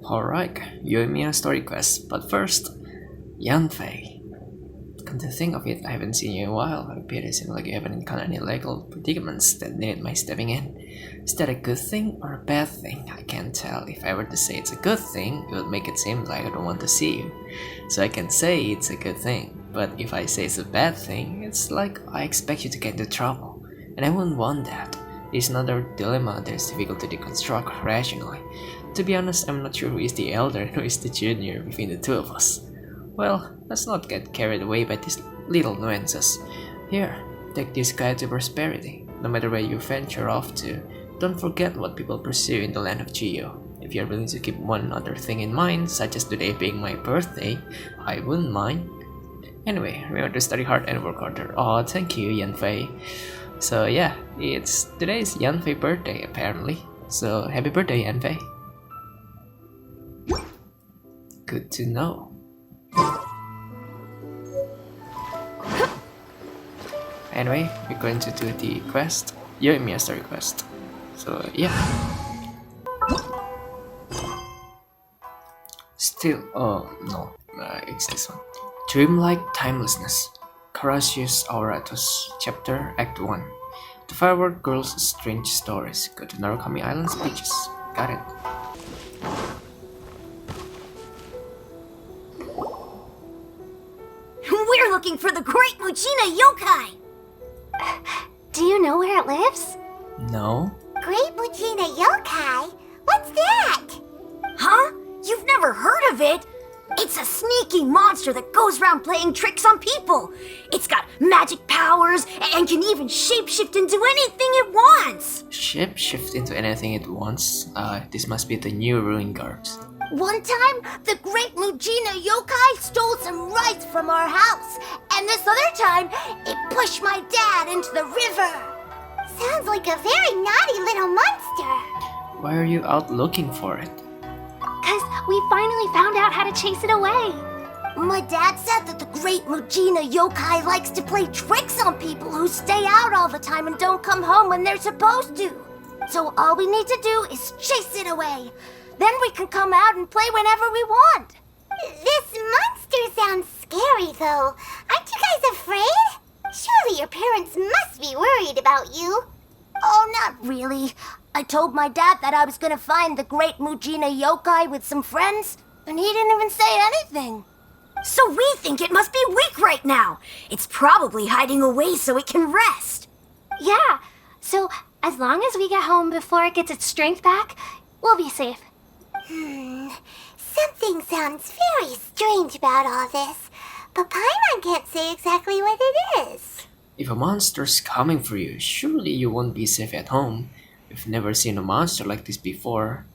Alright, Yoimiya story quest, but first, Yanfei. Come to think of it, I haven't seen you in a while. It seems like you haven't encountered any legal predicaments that needed my stepping in. Is that a good thing or a bad thing? I can't tell. If I were to say it's a good thing, it would make it seem like I don't want to see you. So I can say it's a good thing. But if I say it's a bad thing, it's like I expect you to get into trouble. And I wouldn't want that. It's another dilemma that is difficult to deconstruct rationally. To be honest, I'm not sure who is the elder and who is the junior between the two of us. Well, let's not get carried away by these little nuances. Here, take this guide to prosperity. No matter where you venture off to, don't forget what people pursue in the land of Geo. If you're willing to keep one other thing in mind, such as today being my birthday, I wouldn't mind. Anyway, remember to study hard and work harder. Oh, thank you, Yanfei. So yeah, today's Yanfei birthday apparently. So happy birthday, Yanfei. Good to know. Anyway, we're going to do the quest, Yoimiya story quest. So yeah. Still, oh no, it's this one. Dreamlike Timelessness. Carassius Auratus, Chapter Act 1. The Firework Girl's Strange Stories. Go to Narukami Island's beaches. Got it. We're looking for the Great Muchina Yokai! Do you know where it lives? No. Great Muchina Yokai? What's that? Huh? You've never heard of it? It's a sneaky monster that goes around playing tricks on people. It's got magic powers and can even shapeshift into anything it wants. Shapeshift into anything it wants? This must be the new ruin guards. One time, the Great Muchina Yokai stole some rice from our house. And this other time, it pushed my dad into the river. Sounds like a very naughty little monster. Why are you out looking for it? 'Cause we finally found out how to chase it away. My dad said that the Great Muchina Yokai likes to play tricks on people who stay out all the time and don't come home when they're supposed to. So all we need to do is chase it away. Then we can come out and play whenever we want. This monster sounds scary, though. Aren't you guys afraid? Surely your parents must be worried about you. Oh, not really. I told my dad that I was gonna find the Great Muchina Yokai with some friends, and he didn't even say anything. So we think it must be weak right now. It's probably hiding away so it can rest. Yeah, so as long as we get home before it gets its strength back, we'll be safe. Something sounds very strange about all this, but Paimon can't say exactly what it is. If a monster's coming for you, surely you won't be safe at home. We've never seen a monster like this before.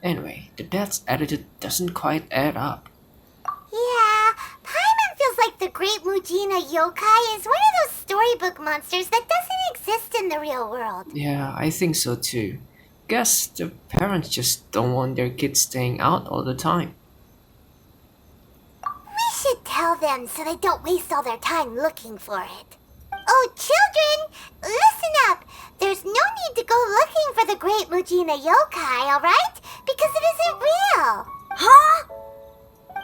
Anyway, the dad's attitude doesn't quite add up. Yeah, Paimon feels like the Great Muchina Yokai is one of those storybook monsters that doesn't exist in the real world. Yeah, I think so too. Guess the parents just don't want their kids staying out all the time. We should tell them so they don't waste all their time looking for it. Oh, children, listen up. There's no need to go looking for the Great Muchina Yokai, alright? Because it isn't real. Huh?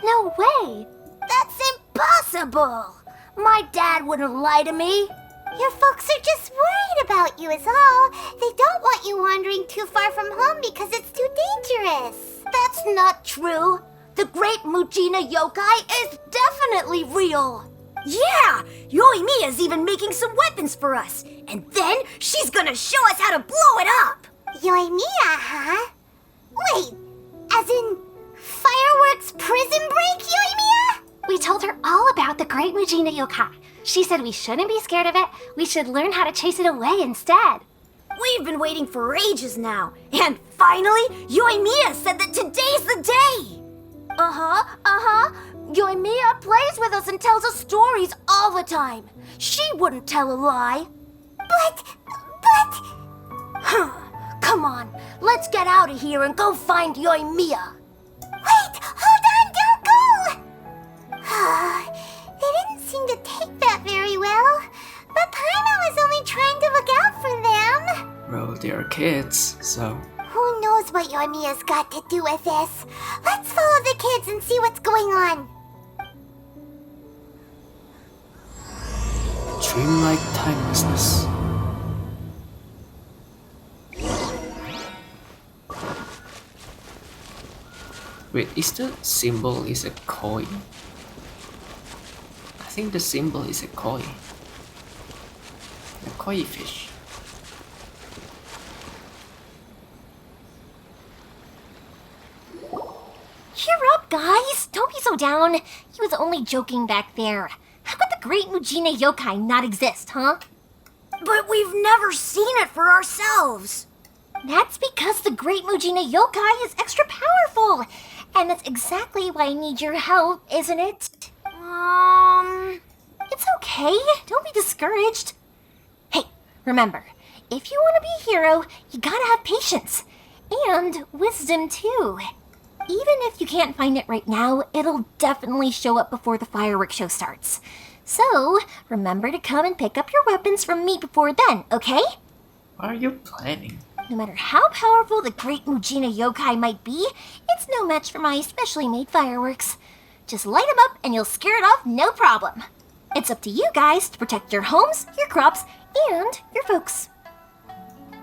No way. That's impossible. My dad wouldn't lie to me. Your folks are just worried about you is all. They don't want you wandering too far from home because it's too dangerous. That's not true. The Great Muchina Yokai is definitely real. Yeah! Yoimiya's even making some weapons for us. And then she's gonna show us how to blow it up! Yoimiya, huh? Wait, as in fireworks prison break, Yoimiya? We told her all about the Great Muchina Yokai. She said we shouldn't be scared of it. We should learn how to chase it away instead. We've been waiting for ages now. And finally, Yoimiya said that today's the day! Yoimiya plays with us and tells us stories all the time. She wouldn't tell a lie. But... Come on, let's get out of here and go find Yoimiya. Wait, hold on, don't go! They didn't seem to take that very well. But Paimon was only trying to look out for them. Well, they are kids, so... Who Who knows what Yoimiya's got to do with this? Let's follow the kids and see what's going on. Dreamlike timelessness. Wait, is the symbol is a koi? I think the symbol is a koi. A koi fish. Cheer up, guys! Don't be so down. He was only joking back there. How could the Great Mujina Yokai not exist, huh? But we've never seen it for ourselves. That's because the Great Mujina Yokai is extra powerful. And that's exactly why I need your help, isn't it? It's okay. Don't be discouraged. Hey, remember, if you want to be a hero, you gotta have patience. And wisdom, too. Even if you can't find it right now, it'll definitely show up before the fireworks show starts. So, remember to come and pick up your weapons from me before then, okay? What are you planning? No matter how powerful the Great Mujina Yokai might be, it's no match for my specially made fireworks. Just light them up and you'll scare it off no problem. It's up to you guys to protect your homes, your crops, and your folks.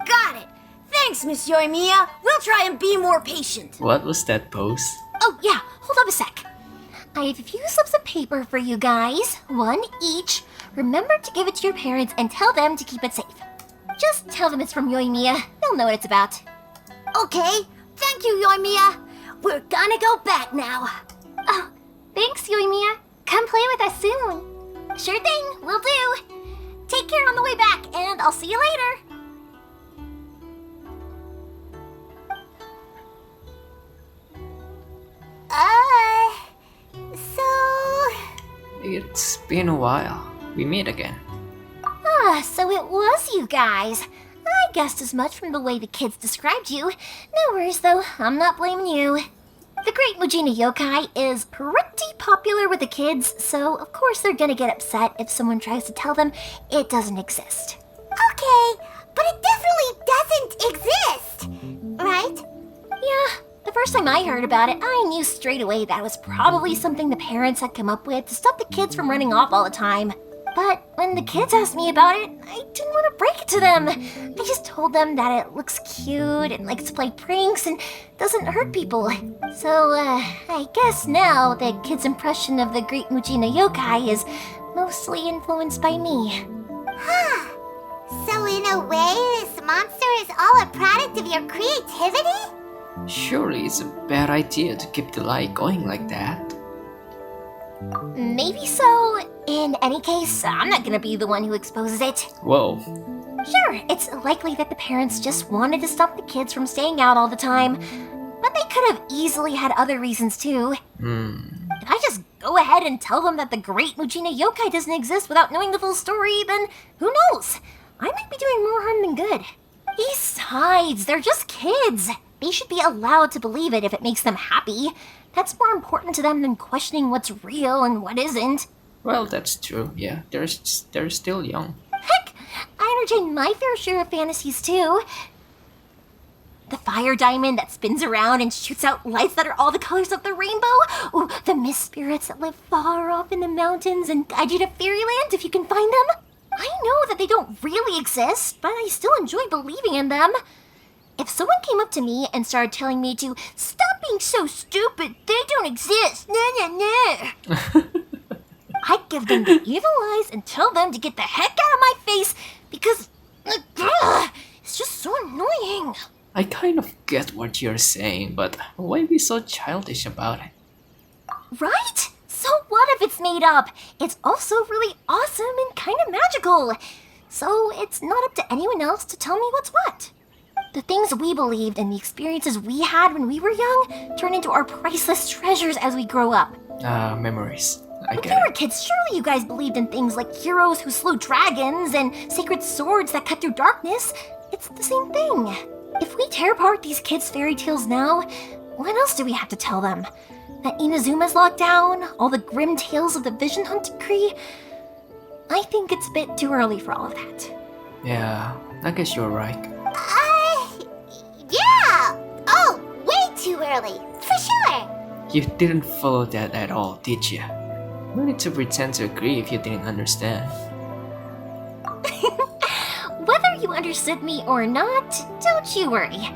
Got it. Thanks, Miss Yoimiya. We'll try and be more patient. What was that pose? Oh yeah, hold up a sec. I have a few slips of paper for you guys, one each. Remember to give it to your parents and tell them to keep it safe. Just tell them it's from Yoimiya. They'll know what it's about. Okay, thank you, Yoimiya. We're gonna go back now. Oh, thanks, Yoimiya. Come play with us soon. Sure thing, will do. Take care on the way back, and I'll see you later. It's been a while. We meet again. So it was you guys. I guessed as much from the way the kids described you. No worries though, I'm not blaming you. The Great Mujina Yokai is pretty popular with the kids, so of course they're gonna get upset if someone tries to tell them it doesn't exist. Okay, but it definitely doesn't exist, right? Yeah, the first time I heard about it, I knew straight away that was probably something the parents had come up with to stop the kids from running off all the time. But when the kids asked me about it, I didn't want to break it to them. I just told them that it looks cute and likes to play pranks and doesn't hurt people. So, I guess now the kids' impression of the Great Mujina Yokai is mostly influenced by me. Huh. So in a way, this monster is all a product of your creativity? Surely it's a bad idea to keep the lie going like that. Maybe so. In any case, I'm not gonna be the one who exposes it. Whoa. Sure, it's likely that the parents just wanted to stop the kids from staying out all the time, but they could have easily had other reasons too. If I just go ahead and tell them that the Great Mujina Yokai doesn't exist without knowing the full story, then who knows? I might be doing more harm than good. Besides, they're just kids. They should be allowed to believe it if it makes them happy. That's more important to them than questioning what's real and what isn't. Well, that's true. Yeah, they're still young. Heck, I entertain my fair share of fantasies too. The fire diamond that spins around and shoots out lights that are all the colors of the rainbow. Ooh, the mist spirits that live far off in the mountains and guide you to fairyland if you can find them. I know that they don't really exist, but I still enjoy believing in them. If someone came up to me and started telling me to stop being so stupid, they don't exist, I'd give them the evil eyes and tell them to get the heck out of my face because it's just so annoying. I kind of get what you're saying, but why be so childish about it? Right? So what if it's made up? It's also really awesome and kind of magical. So it's not up to anyone else to tell me what's what. The things we believed and the experiences we had when we were young turn into our priceless treasures as we grow up. Memories. I When get you were it. kids, surely you guys believed in things like heroes who slew dragons and sacred swords that cut through darkness. It's the same thing. If we tear apart these kids' fairy tales now, what else do we have to tell them? That Inazuma's locked down? All the grim tales of the Vision Hunt decree? I think it's a bit too early for all of that. Yeah, I guess you're right. Yeah, literally, for sure. You didn't follow that at all, did you? No need to pretend to agree if you didn't understand. Whether you understood me or not, don't you worry.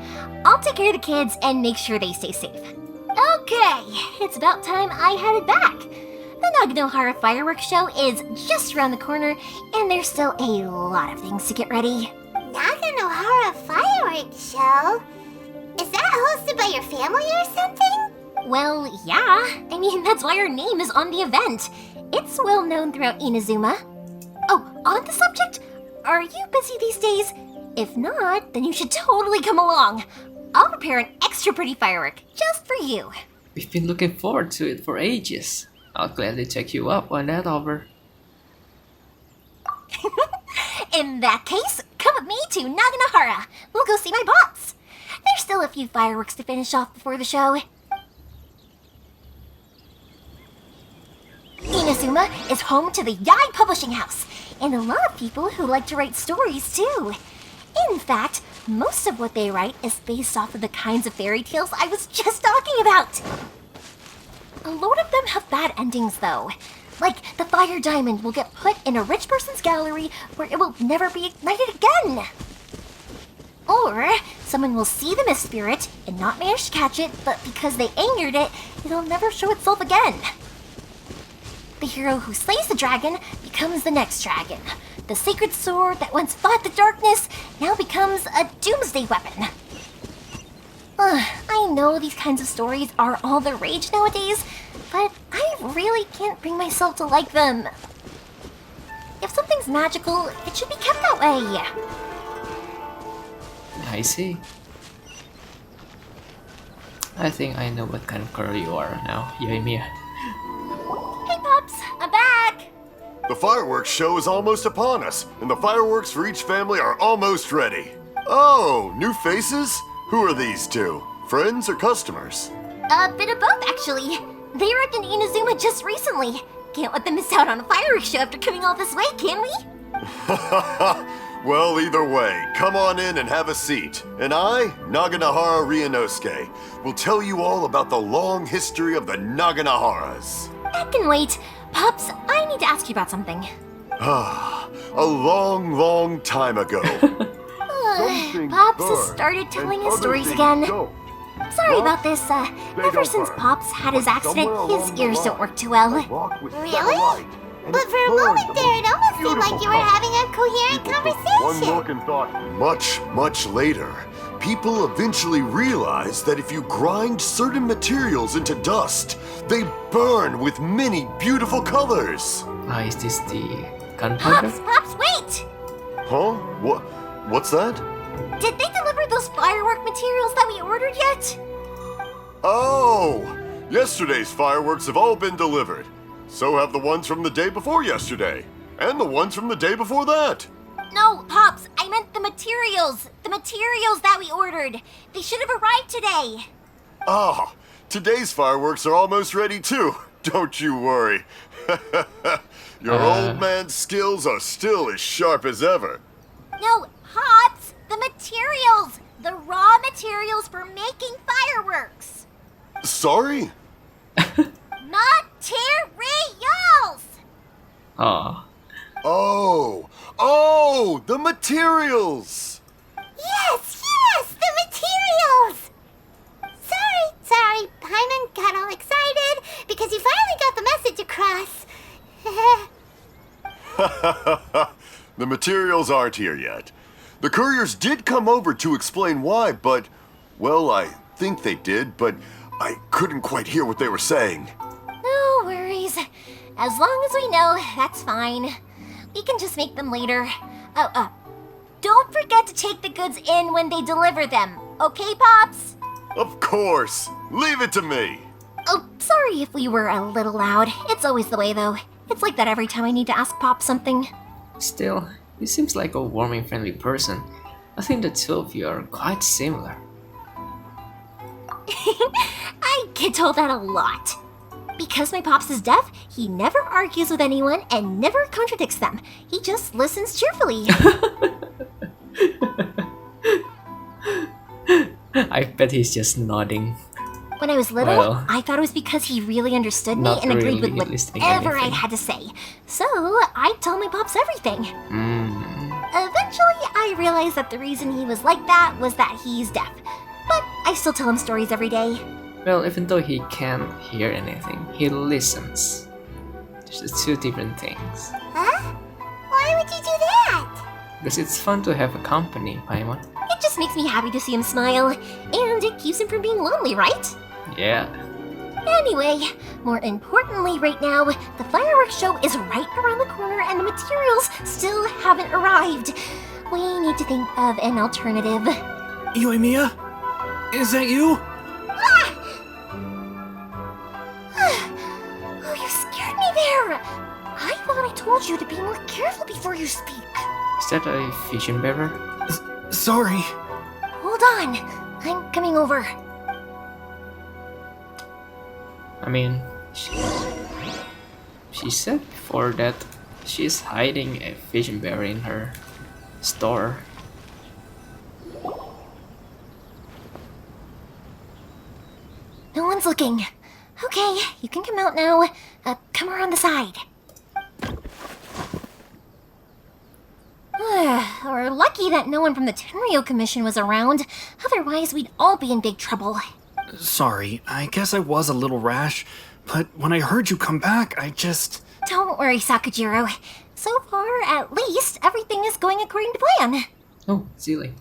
I'll take care of the kids and make sure they stay safe. Okay, it's about time I headed back. The Naganohara fireworks show is just around the corner, and there's still a lot of things to get ready. Naganohara fireworks show? Is that hosted by your family or something? Well, yeah. I mean, that's why our name is on the event. It's well known throughout Inazuma. Oh, on the subject, are you busy these days? If not, then you should totally come along. I'll prepare an extra pretty firework just for you. We've been looking forward to it for ages. I'll gladly take you up on that offer. In that case, come with me to Naganohara. We'll go see my boss. There's still a few fireworks to finish off before the show. Inazuma is home to the Yai Publishing House, and a lot of people who like to write stories too. In fact, most of what they write is based off of the kinds of fairy tales I was just talking about. A lot of them have bad endings though. Like the fire diamond will get put in a rich person's gallery where it will never be ignited again. Or someone will see the mist spirit and not manage to catch it, but because they angered it, it'll never show itself again. The hero who slays the dragon becomes the next dragon. The sacred sword that once fought the darkness now becomes a doomsday weapon. I know these kinds of stories are all the rage nowadays, but I really can't bring myself to like them. If something's magical, it should be kept that way. I see. I think I know what kind of girl you are now, Yoimiya. Hey Pops, I'm back! The fireworks show is almost upon us, and the fireworks for each family are almost ready. Oh, new faces? Who are these two? Friends or customers? A bit of both, actually. They wrecked in Inazuma just recently. Can't let them miss out on a fireworks show after coming all this way, can we? Well, either way, come on in and have a seat. And I, Naganohara Ryunosuke, will tell you all about the long history of the Naganoharas. That can wait. Pops, I need to ask you about something. A long, long time ago. Pops has started telling his stories again. Sorry about this. Ever since Pops had his accident, his ears don't work too well. Really? But for a moment there, it almost seemed like you were having a coherent One look conversation. and thought. Much later, people eventually realized that if you grind certain materials into dust, they burn with many beautiful colors. Is this the gunpowder? Pops, wait! Huh? What's that? Did they deliver those firework materials that we ordered yet? Oh! Yesterday's fireworks have all been delivered. So have the ones from the day before yesterday. And the ones from the day before that. No, Pops, I meant the materials. The materials that we ordered. They should have arrived today. Ah, today's fireworks are almost ready too. Don't you worry. Your old man's skills are still as sharp as ever. No, Pops, the materials. The raw materials for making fireworks. Sorry? Materials! Oh, Oh, the materials! Yes, the materials! Sorry, Paimon got all excited because you finally got the message across. The materials aren't here yet. The couriers did come over to explain why, but, well, I think they did, but I couldn't quite hear what they were saying. No worries. As long as we know, that's fine. We can just make them later. Don't forget to take the goods in when they deliver them. Okay, Pops? Of course. Leave it to me. Oh, sorry if we were a little loud. It's always the way, though. It's like that every time I need to ask Pop something. still, he seems like a warm and friendly person. I think the two of you are quite similar. I get told that a lot. Because my Pops is deaf, he never argues with anyone and never contradicts them. He just listens cheerfully. I bet he's just nodding. When I was little, Well, I thought it was because he really understood me not and agreed really with listening whatever I anything. had to say. So, I tell my pops everything. Mm. Eventually, I realized that the reason he was like that was that he's deaf. But I still tell him stories every day. Well, even though he can't hear anything, he listens. There's two different things. Huh? Why would you do that? Because it's fun to have a company, Paimon. It just makes me happy to see him smile, and it keeps him from being lonely, right? Yeah. Anyway, more importantly right now, the fireworks show is right around the corner and the materials still haven't arrived. We need to think of an alternative. Yoimiya? Is that you? Oh, you scared me there! I thought I told you to be more careful before you speak. Is that a vision bearer? Sorry. Hold on, I'm coming over. I mean, she said before that she's hiding a vision bearer in her store. No one's looking. Okay, you can come out now. Come around the side. We're lucky that no one from the Tenryo Commission was around. Otherwise, we'd all be in big trouble. Sorry, I guess I was a little rash, but when I heard you come back, I just... Don't worry, Sakujiro. So far, at least, everything is going according to plan. Oh, Zealy.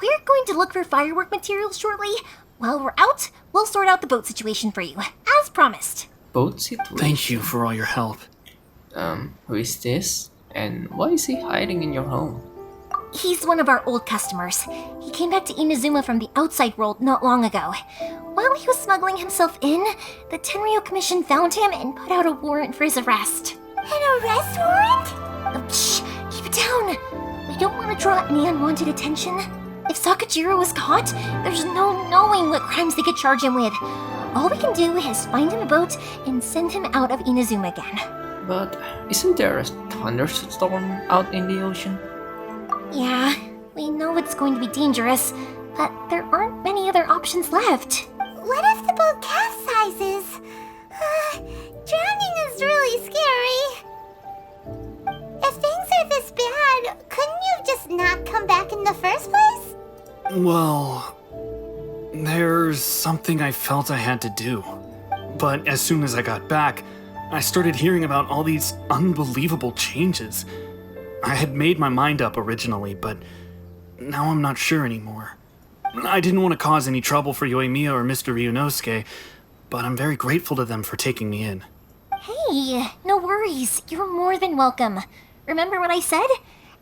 We're going to look for firework materials shortly. While we're out, we'll sort out the boat situation for you, as promised. Boat situation? Thank you for all your help. Who is this? And why is he hiding in your home? He's one of our old customers. He came back to Inazuma from the outside world not long ago. While he was smuggling himself in, the Tenryo Commission found him and put out a warrant for his arrest. An arrest warrant? Shh, keep it down. We don't want to draw any unwanted attention. If Sakujiro was caught, there's no knowing what crimes they could charge him with. All we can do is find him a boat and send him out of Inazuma again. But isn't there a thunderstorm out in the ocean? Yeah, we know it's going to be dangerous, but there aren't many other options left. What if the boat capsizes? Drowning is really scary. If things are this bad, couldn't you just not come back in the first place? Well... there's something I felt I had to do. But as soon as I got back, I started hearing about all these unbelievable changes. I had made my mind up originally, but now I'm not sure anymore. I didn't want to cause any trouble for Yoimiya or Mr. Ryunosuke, but I'm very grateful to them for taking me in. Hey, no worries. You're more than welcome. Remember what I said?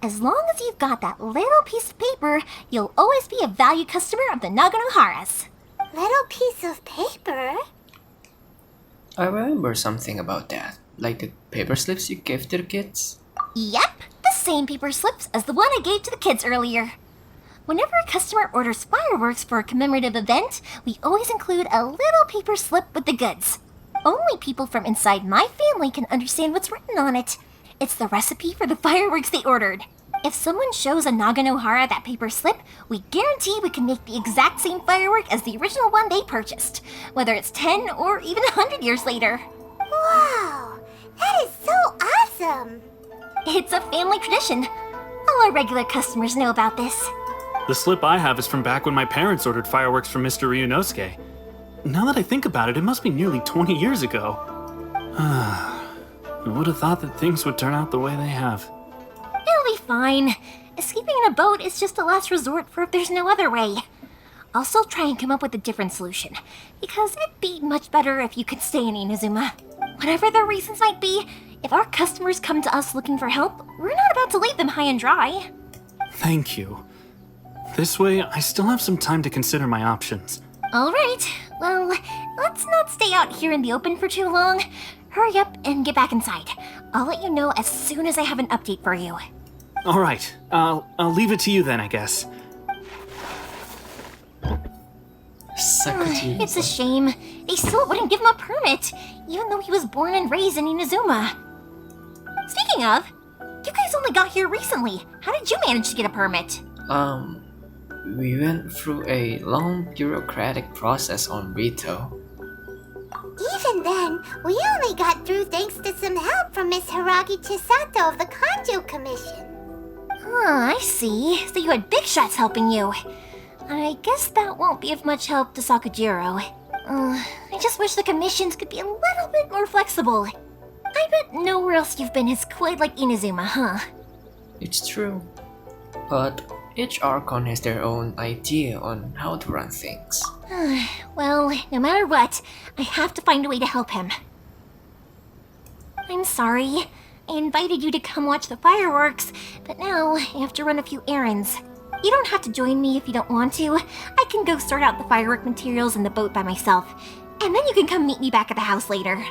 As long as you've got that little piece of paper, you'll always be a valued customer of the Naganoharas. Little piece of paper? I remember something about that. Like the paper slips you gave to the kids? Yep, the same paper slips as the one I gave to the kids earlier. Whenever a customer orders fireworks for a commemorative event, we always include a little paper slip with the goods. Only people from inside my family can understand what's written on it. It's the recipe for the fireworks they ordered. If someone shows a Naganohara that paper slip, we guarantee we can make the exact same firework as the original one they purchased, whether it's 10 or even 100 years later. Wow, that is so awesome! It's a family tradition. All our regular customers know about this. The slip I have is from back when my parents ordered fireworks from Mr. Ryunosuke. Now that I think about it, it must be nearly 20 years ago. Who would have thought that things would turn out the way they have? It'll be fine. Escaping in a boat is just a last resort for if there's no other way. I'll still try and come up with a different solution, because it'd be much better if you could stay in Inazuma. Whatever their reasons might be, if our customers come to us looking for help, we're not about to leave them high and dry. Thank you. This way, I still have some time to consider my options. All right, well, let's not stay out here in the open for too long. Hurry up and get back inside. I'll let you know as soon as I have an update for you. All right, I'll leave it to you then, I guess. Sakujiro. It's a shame. They still wouldn't give him a permit, even though he was born and raised in Inazuma. Speaking of, you guys only got here recently. How did you manage to get a permit? We went through a long bureaucratic process on v2.0. Even then, we only got through thanks to some help from Miss Hiragi Chisato of the Kanjo Commission. I see. So you had big shots helping you. I guess that won't be of much help to Sakajiro. I just wish the commissions could be a little bit more flexible. I bet nowhere else you've been has quite like Inazuma, huh? It's true. But each Archon has their own idea on how to run things. Well, no matter what, I have to find a way to help him. I'm sorry. I invited you to come watch the fireworks, but now I have to run a few errands. You don't have to join me if you don't want to. I can go sort out the firework materials in the boat by myself, and then you can come meet me back at the house later.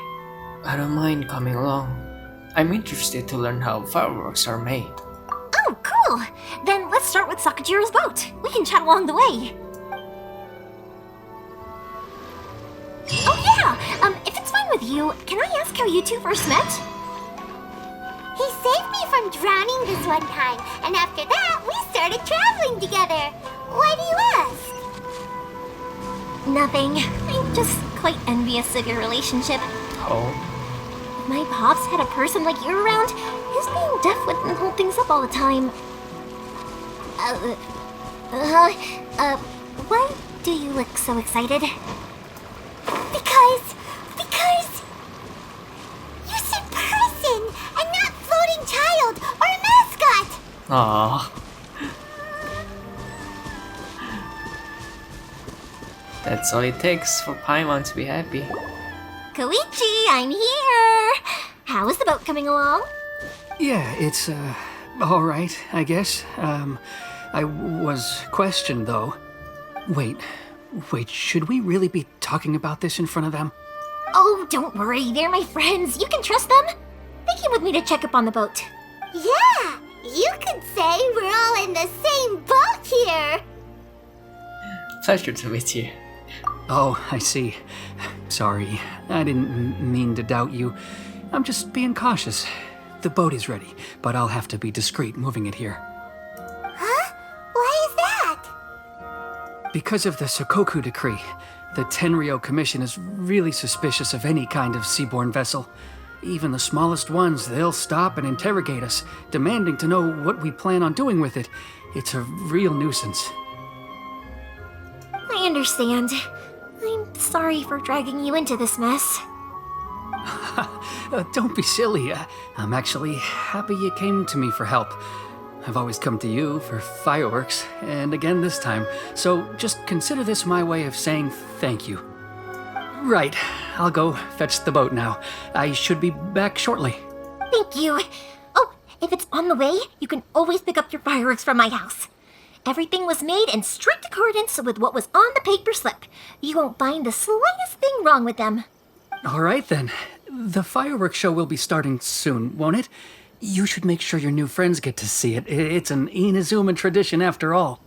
I don't mind coming along. I'm interested to learn how fireworks are made. Oh, cool! Then let's start with Sakajiro's boat. We can chat along the way. Oh yeah! If it's fine with you, can I ask how you two first met? He saved me from drowning this one time, and after that, we started traveling together. Why do you ask? Nothing. I'm just quite envious of your relationship. Oh, If my pops had a person like you around, his being deaf wouldn't hold things up all the time. Why do you look so excited? Because you said person and not floating child or a mascot. aww. That's all it takes for Paimon to be happy. Koichi, I'm here! How is the boat coming along? Yeah, it's, alright, I guess. I was questioned, though. Wait, should we really be talking about this in front of them? Oh, don't worry, they're my friends. You can trust them. They came with me to check up on the boat. Yeah, you could say we're all in the same boat here. Pleasure to meet you. Oh, I see. Sorry, I didn't mean to doubt you. I'm just being cautious. The boat is ready, but I'll have to be discreet moving it here. Huh? Why is that? Because of the Sokoku decree, the Tenryo Commission is really suspicious of any kind of seaborne vessel. Even the smallest ones, they'll stop and interrogate us, demanding to know what we plan on doing with it. It's a real nuisance. I understand. I'm sorry for dragging you into this mess. Don't be silly. I'm actually happy you came to me for help. I've always come to you for fireworks, and again this time, so just consider this my way of saying thank you. Right, I'll go fetch the boat now. I should be back shortly. Thank you. Oh, if it's on the way, you can always pick up your fireworks from my house. Everything was made in strict accordance with what was on the paper slip. You won't find the slightest thing wrong with them. All right then. The fireworks show will be starting soon, won't it? You should make sure your new friends get to see it. It's an Inazuma tradition after all.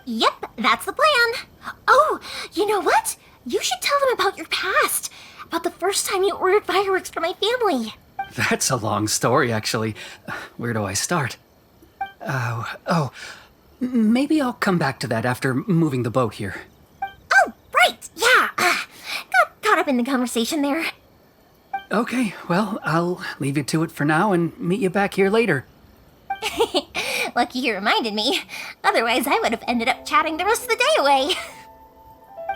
Yep, that's the plan. Oh, you know what? You should tell them about your past. About the first time you ordered fireworks for my family. That's a long story, actually. Where do I start? Maybe I'll come back to that after moving the boat here. Oh, right, yeah. Got caught up in the conversation there. Okay, well, I'll leave you to it for now and meet you back here later. Lucky you reminded me. Otherwise, I would have ended up chatting the rest of the day away.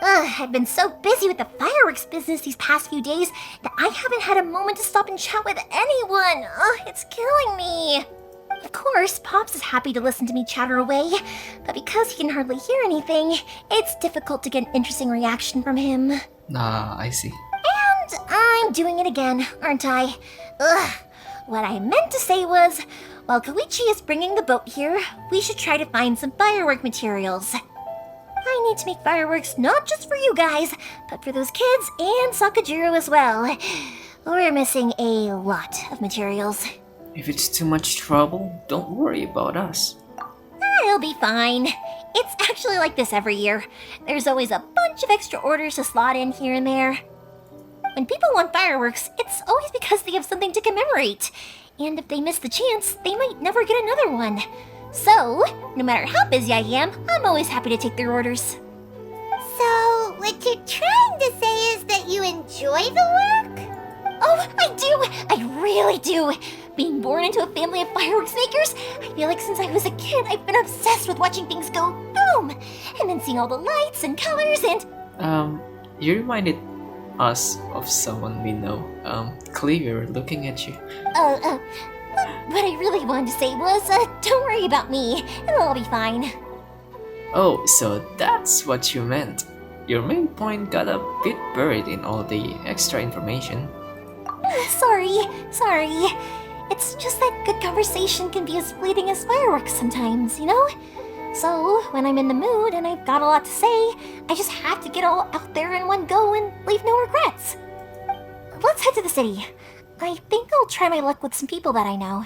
I've been so busy with the fireworks business these past few days that I haven't had a moment to stop and chat with anyone. It's killing me. Of course, Pops is happy to listen to me chatter away, but because he can hardly hear anything, it's difficult to get an interesting reaction from him. Ah, I see. And I'm doing it again, aren't I? What I meant to say was, while Koichi is bringing the boat here, we should try to find some firework materials. I need to make fireworks not just for you guys, but for those kids and Sakajiro as well. We're missing a lot of materials. If it's too much trouble, don't worry about us. It'll be fine. It's actually like this every year. There's always a bunch of extra orders to slot in here and there. When people want fireworks, it's always because they have something to commemorate. And if they miss the chance, they might never get another one. So, no matter how busy I am, I'm always happy to take their orders. So, what you're trying to say is that you enjoy the work? Oh, I do! I really do! Being born into a family of fireworks makers, I feel like since I was a kid, I've been obsessed with watching things go boom! And then seeing all the lights and colors and... You reminded us of someone we know. Clear looking at you. What I really wanted to say was, don't worry about me. It'll all be fine. Oh, so that's what you meant. Your main point got a bit buried in all the extra information. Sorry. It's just that good conversation can be as fleeting as fireworks sometimes, you know? So, when I'm in the mood and I've got a lot to say, I just have to get all out there in one go and leave no regrets. Let's head to the city. I think I'll try my luck with some people that I know.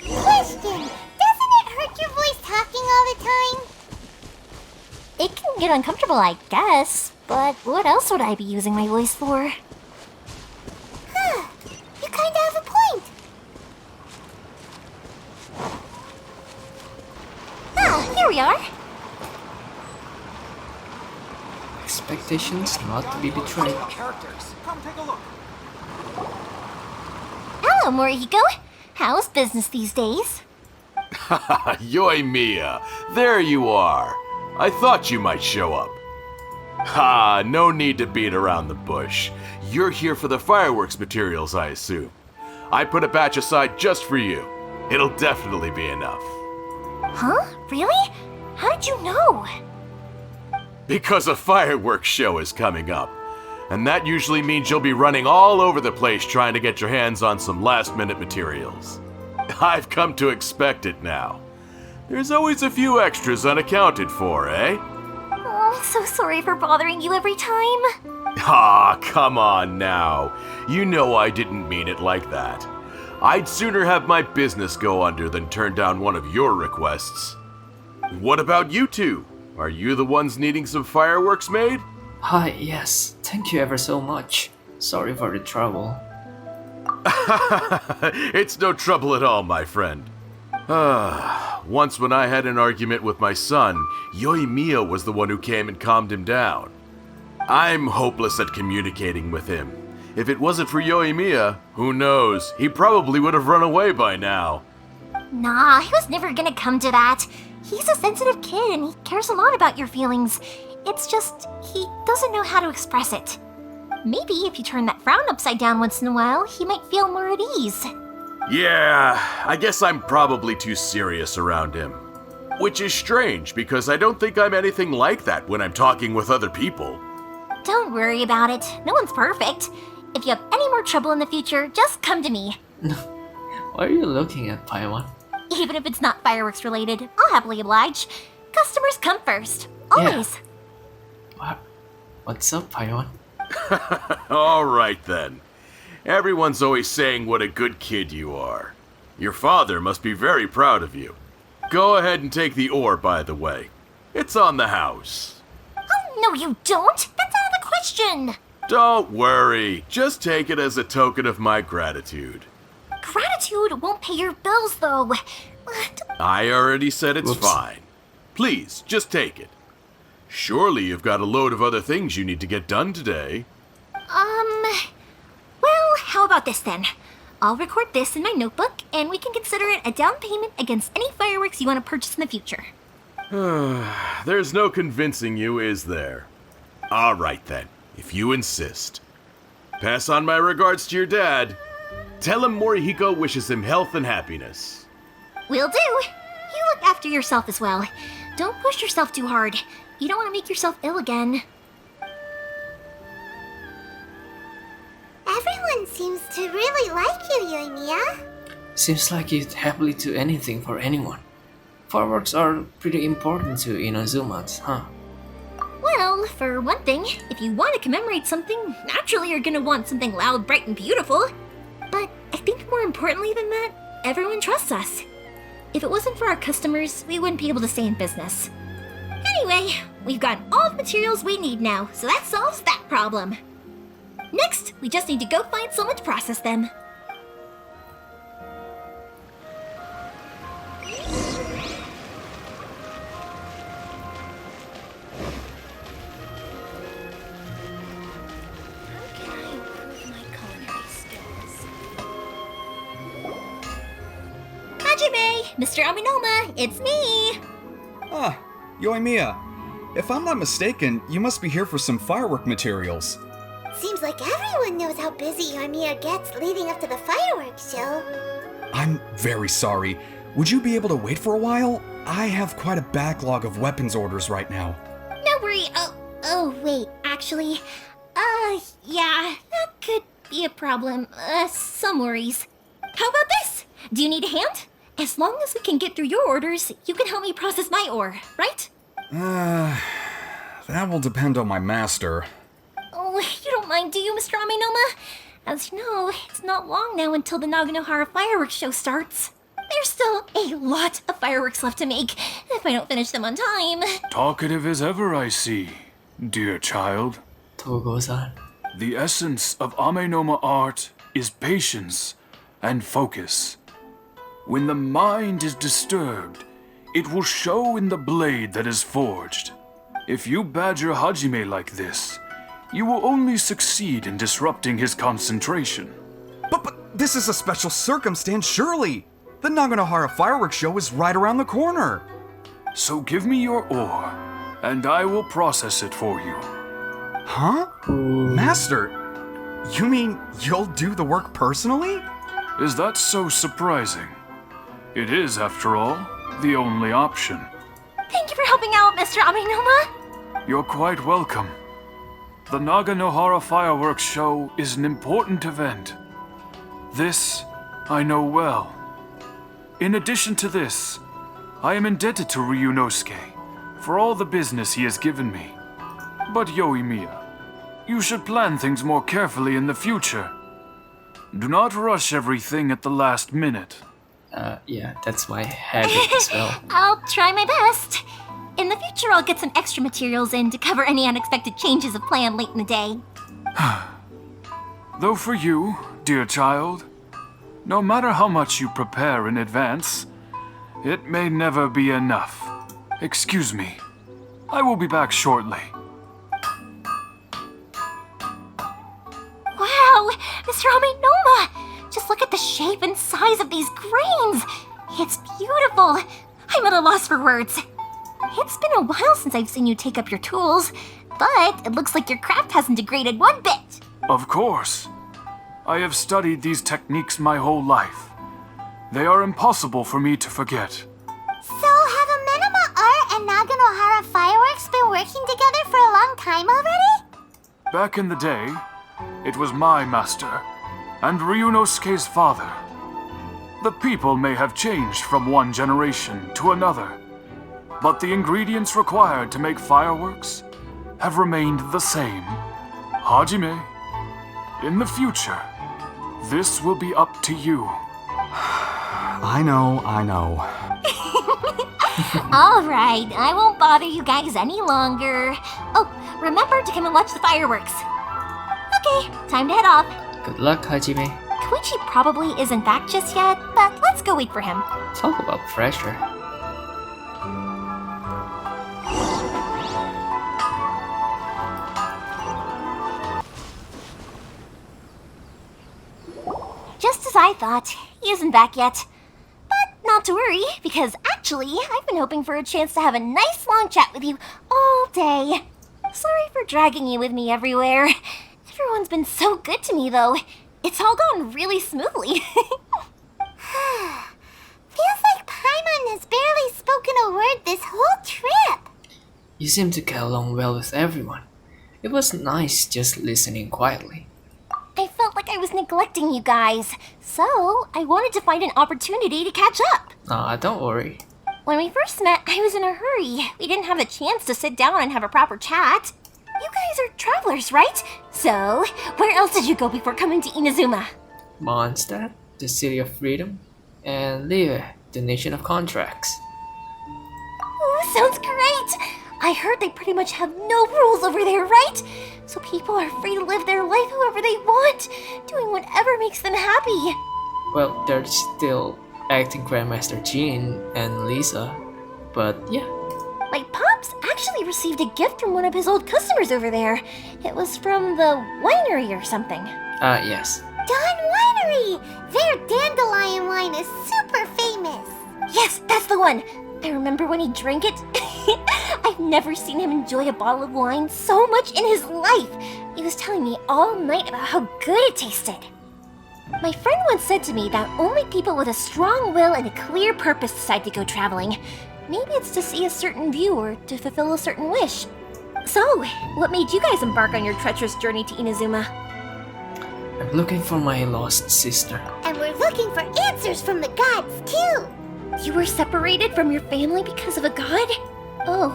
Question! Doesn't it hurt your voice talking all the time? It can get uncomfortable, I guess, but what else would I be using my voice for? Huh. You kinda have a point. Ah, here we are. Expectations not to be betrayed. Hello, Morihiko. How's business these days? Yoimiya, there you are. I thought you might show up. Ha, no need to beat around the bush. You're here for the fireworks materials, I assume. I put a batch aside just for you. It'll definitely be enough. Huh? Really? How did you know? Because a fireworks show is coming up. And that usually means you'll be running all over the place trying to get your hands on some last-minute materials. I've come to expect it now. There's always a few extras unaccounted for, eh? Oh, I'm so sorry for bothering you every time. Ah, come on now. You know I didn't mean it like that. I'd sooner have my business go under than turn down one of your requests. What about you two? Are you the ones needing some fireworks made? Hi, yes. Thank you ever so much. Sorry for the trouble. It's no trouble at all, my friend. Once when I had an argument with my son, Yoimiya was the one who came and calmed him down. I'm hopeless at communicating with him. If it wasn't for Yoimiya, who knows, he probably would have run away by now. Nah, he was never gonna come to that. He's a sensitive kid and he cares a lot about your feelings. It's just, he doesn't know how to express it. Maybe if you turn that frown upside down once in a while, he might feel more at ease. Yeah, I guess I'm probably too serious around him. Which is strange, because I don't think I'm anything like that when I'm talking with other people. Don't worry about it. No one's perfect. If you have any more trouble in the future, just come to me. Why are you looking at Paimon? Even if it's not fireworks related, I'll happily oblige. Customers come first. Always. What's up, Paimon? All right then. Everyone's always saying what a good kid you are. Your father must be very proud of you. Go ahead and take the ore, by the way. It's on the house. Oh, no you don't. That's out of the question. Don't worry. Just take it as a token of my gratitude. Gratitude won't pay your bills, though. I already said it's Whoops. fine. Please, just take it. Surely you've got a load of other things you need to get done today. Well, how about this then? I'll record this in my notebook, and we can consider it a down payment against any fireworks you want to purchase in the future. There's no convincing you, is there? All right then, if you insist. Pass on my regards to your dad. Tell him Morihiko wishes him health and happiness. Will do. You look after yourself as well. Don't push yourself too hard. You don't want to make yourself ill again. Everyone seems to really like you, Yoimiya. Seems like you'd happily do anything for anyone. Fireworks are pretty important to Inazumans, huh? Well, for one thing, if you want to commemorate something, naturally you're gonna want something loud, bright, and beautiful. But I think more importantly than that, everyone trusts us. If it wasn't for our customers, we wouldn't be able to stay in business. Anyway, we've got all the materials we need now, so that solves that problem. Next, we just need to go find someone to process them. Hajime! Mr. Aminoma, it's me! Ah, Yoimiya. If I'm not mistaken, you must be here for some firework materials. Seems like everyone knows how busy Yoimiya gets leading up to the fireworks show. I'm very sorry. Would you be able to wait for a while? I have quite a backlog of weapons orders right now. No worry. Oh, wait, actually, yeah, that could be a problem. Some worries. How about this? Do you need a hand? As long as we can get through your orders, you can help me process my ore, right? That will depend on my master. Oh, you don't mind, do you, Mr. Aminoma? As you know, it's not long now until the Naganohara fireworks show starts. There's still a lot of fireworks left to make if I don't finish them on time. Talkative as ever, I see, dear child. Togo-san. The essence of Amenoma art is patience and focus. When the mind is disturbed, it will show in the blade that is forged. If you badger Hajime like this, you will only succeed in disrupting his concentration. But this is a special circumstance, surely! The Naganohara fireworks show is right around the corner! So give me your ore, and I will process it for you. Huh? Master, you mean you'll do the work personally? Is that so surprising? It is, after all, the only option. Thank you for helping out, Mr. Aminoma. You're quite welcome. The Naganohara fireworks show is an important event. This I know well. In addition to this, I am indebted to Ryunosuke for all the business he has given me. But Yoimiya, you should plan things more carefully in the future. Do not rush everything at the last minute. Yeah, that's my habit as well. I'll try my best. In the future, I'll get some extra materials in to cover any unexpected changes of plan late in the day. Though for you, dear child, no matter how much you prepare in advance, it may never be enough. Excuse me. I will be back shortly. Wow, Mr. Aminoma! Just look at the shape and size of these grains! It's beautiful! I'm at a loss for words. It's been a while since I've seen you take up your tools, but it looks like your craft hasn't degraded one bit. Of course. I have studied these techniques my whole life. They are impossible for me to forget. So have Amenoma Art and Naganohara Fireworks been working together for a long time already? Back in the day, it was my master, and Ryunosuke's father. The people may have changed from one generation to another, but the ingredients required to make fireworks have remained the same. Hajime, in the future, this will be up to you. I know. All right, I won't bother you guys any longer. Oh, remember to come and watch the fireworks. Okay, time to head off. Good luck, Hajime. Koichi probably isn't back just yet, but let's go wait for him. Talk about pressure. Just as I thought, he isn't back yet. But not to worry, because actually, I've been hoping for a chance to have a nice long chat with you all day. Sorry for dragging you with me everywhere. Everyone's been so good to me, though. It's all gone really smoothly. Feels like Paimon has barely spoken a word this whole trip. You seem to get along well with everyone. It was nice just listening quietly. I felt like I was neglecting you guys, so I wanted to find an opportunity to catch up. Don't worry. When we first met, I was in a hurry. We didn't have the chance to sit down and have a proper chat. You guys are travelers, right? So, where else did you go before coming to Inazuma? Mondstadt, the city of freedom, and Liyue, the nation of contracts. Ooh, sounds great! I heard they pretty much have no rules over there, right? So people are free to live their life however they want, doing whatever makes them happy. Well, there's still acting Grandmaster Jean and Lisa, but yeah. My pops actually received a gift from one of his old customers over there. It was from the winery or something. Yes. Dawn Winery! Their dandelion wine is super famous. famous. Yes, that's the one! I remember when he drank it. I've never seen him enjoy a bottle of wine so much in his life. He was telling me all night about how good it tasted. My friend once said to me that only people with a strong will and a clear purpose decide to go traveling. Maybe it's to see a certain view or to fulfill a certain wish. So, what made you guys embark on your treacherous journey to Inazuma? I'm looking for my lost sister. And we're looking for answers from the gods, too. You were separated from your family because of a god? Oh,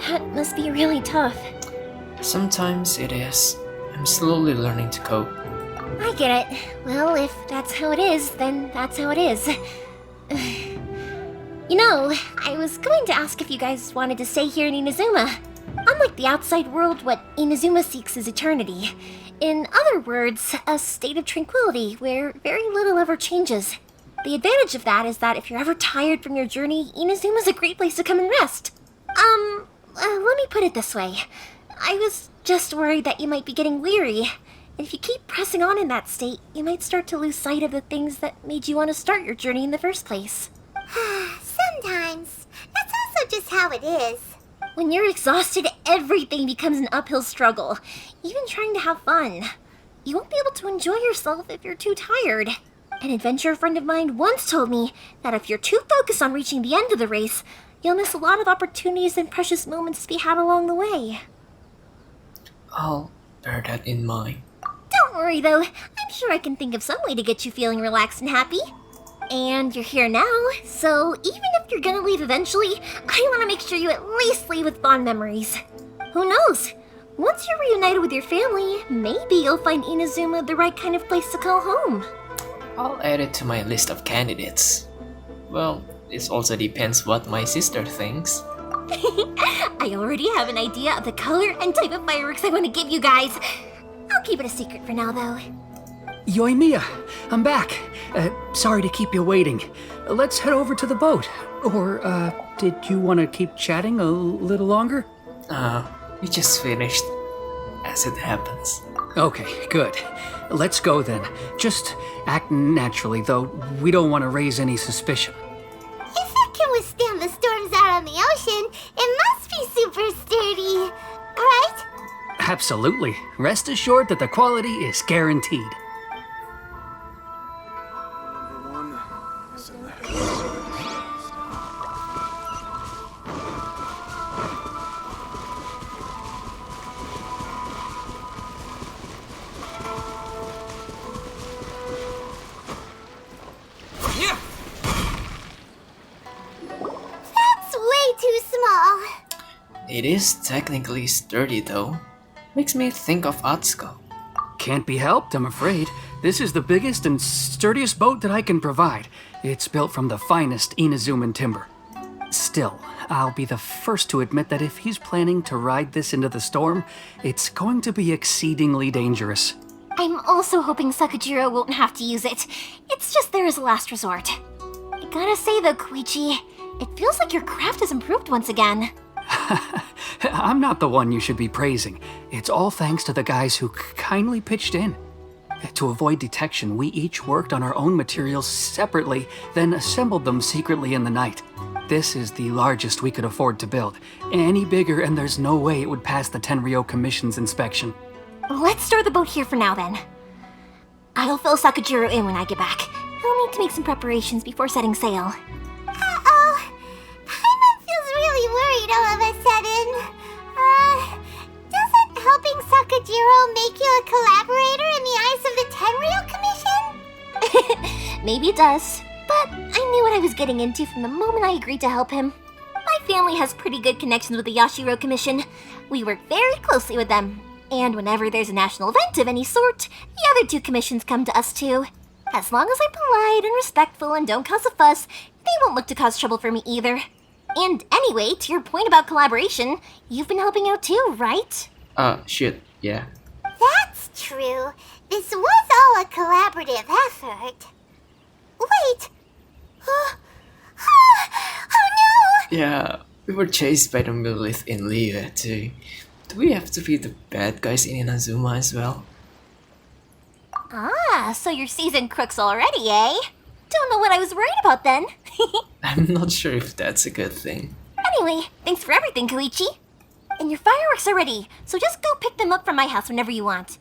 that must be really tough. Sometimes it is. I'm slowly learning to cope. I get it. Well, if that's how it is, then that's how it is. You know, I was going to ask if you guys wanted to stay here in Inazuma. Unlike the outside world, what Inazuma seeks is eternity. In other words, a state of tranquility where very little ever changes. The advantage of that is that if you're ever tired from your journey, Inazuma's a great place to come and rest. Let me put it this way. I was just worried that you might be getting weary. And if you keep pressing on in that state, you might start to lose sight of the things that made you want to start your journey in the first place. Sometimes. That's also just how it is. When you're exhausted, everything becomes an uphill struggle, even trying to have fun. You won't be able to enjoy yourself if you're too tired. An adventurer friend of mine once told me that if you're too focused on reaching the end of the race, you'll miss a lot of opportunities and precious moments to be had along the way. I'll bear that in mind. Don't worry though, I'm sure I can think of some way to get you feeling relaxed and happy. And you're here now, so even if you're gonna leave eventually, I want to make sure you at least leave with fond memories. Who knows? Once you're reunited with your family, maybe you'll find Inazuma the right kind of place to call home. I'll add it to my list of candidates. Well, this also depends what my sister thinks. I already have an idea of the color and type of fireworks I want to give you guys. I'll keep it a secret for now, though. Yoimiya, I'm back. Sorry to keep you waiting. Let's head over to the boat. Or, did you want to keep chatting a little longer? We just finished, as it happens. Okay, good. Let's go then. Just act naturally, though we don't want to raise any suspicion. If it can withstand the storms out on the ocean, it must be super sturdy, right? Absolutely. Rest assured that the quality is guaranteed. That's way too small. It is technically sturdy though. Makes me think of Atsuko. Can't be helped, I'm afraid. This is the biggest and sturdiest boat that I can provide. It's built from the finest Inazuman timber. Still, I'll be the first to admit that if he's planning to ride this into the storm, it's going to be exceedingly dangerous. I'm also hoping Sakajiro won't have to use it. It's just there as a last resort. I gotta say though, Koichi, it feels like your craft has improved once again. I'm not the one you should be praising. It's all thanks to the guys who kindly pitched in. To avoid detection, we each worked on our own materials separately, then assembled them secretly in the night. This is the largest we could afford to build. Any bigger and there's no way it would pass the Tenryou Commission's inspection. Let's store the boat here for now then. I'll fill Sakajiro in when I get back. He'll need to make some preparations before setting sail. Uh-oh. Paimon feels really worried all of a sudden. Doesn't helping Sakajiro make you a collaborator in the eyes of the Tenryou Commission? Maybe it does, but I knew what I was getting into from the moment I agreed to help him. My family has pretty good connections with the Yashiro Commission. We work very closely with them. And whenever there's a national event of any sort, the other two commissions come to us too. As long as I'm polite and respectful and don't cause a fuss, they won't look to cause trouble for me either. And anyway, to your point about collaboration, you've been helping out too, right? Shit, yeah. That's true. This was all a collaborative effort. Wait! Oh no! Yeah, we were chased by the Millith in Liyue too. Do we have to be the bad guys in Inazuma as well? Ah, so you're seasoned crooks already, eh? don't know what I was worried about then. I'm not sure if that's a good thing. Anyway, thanks for everything, Koichi. And your fireworks are ready, so just go pick them up from my house whenever you want.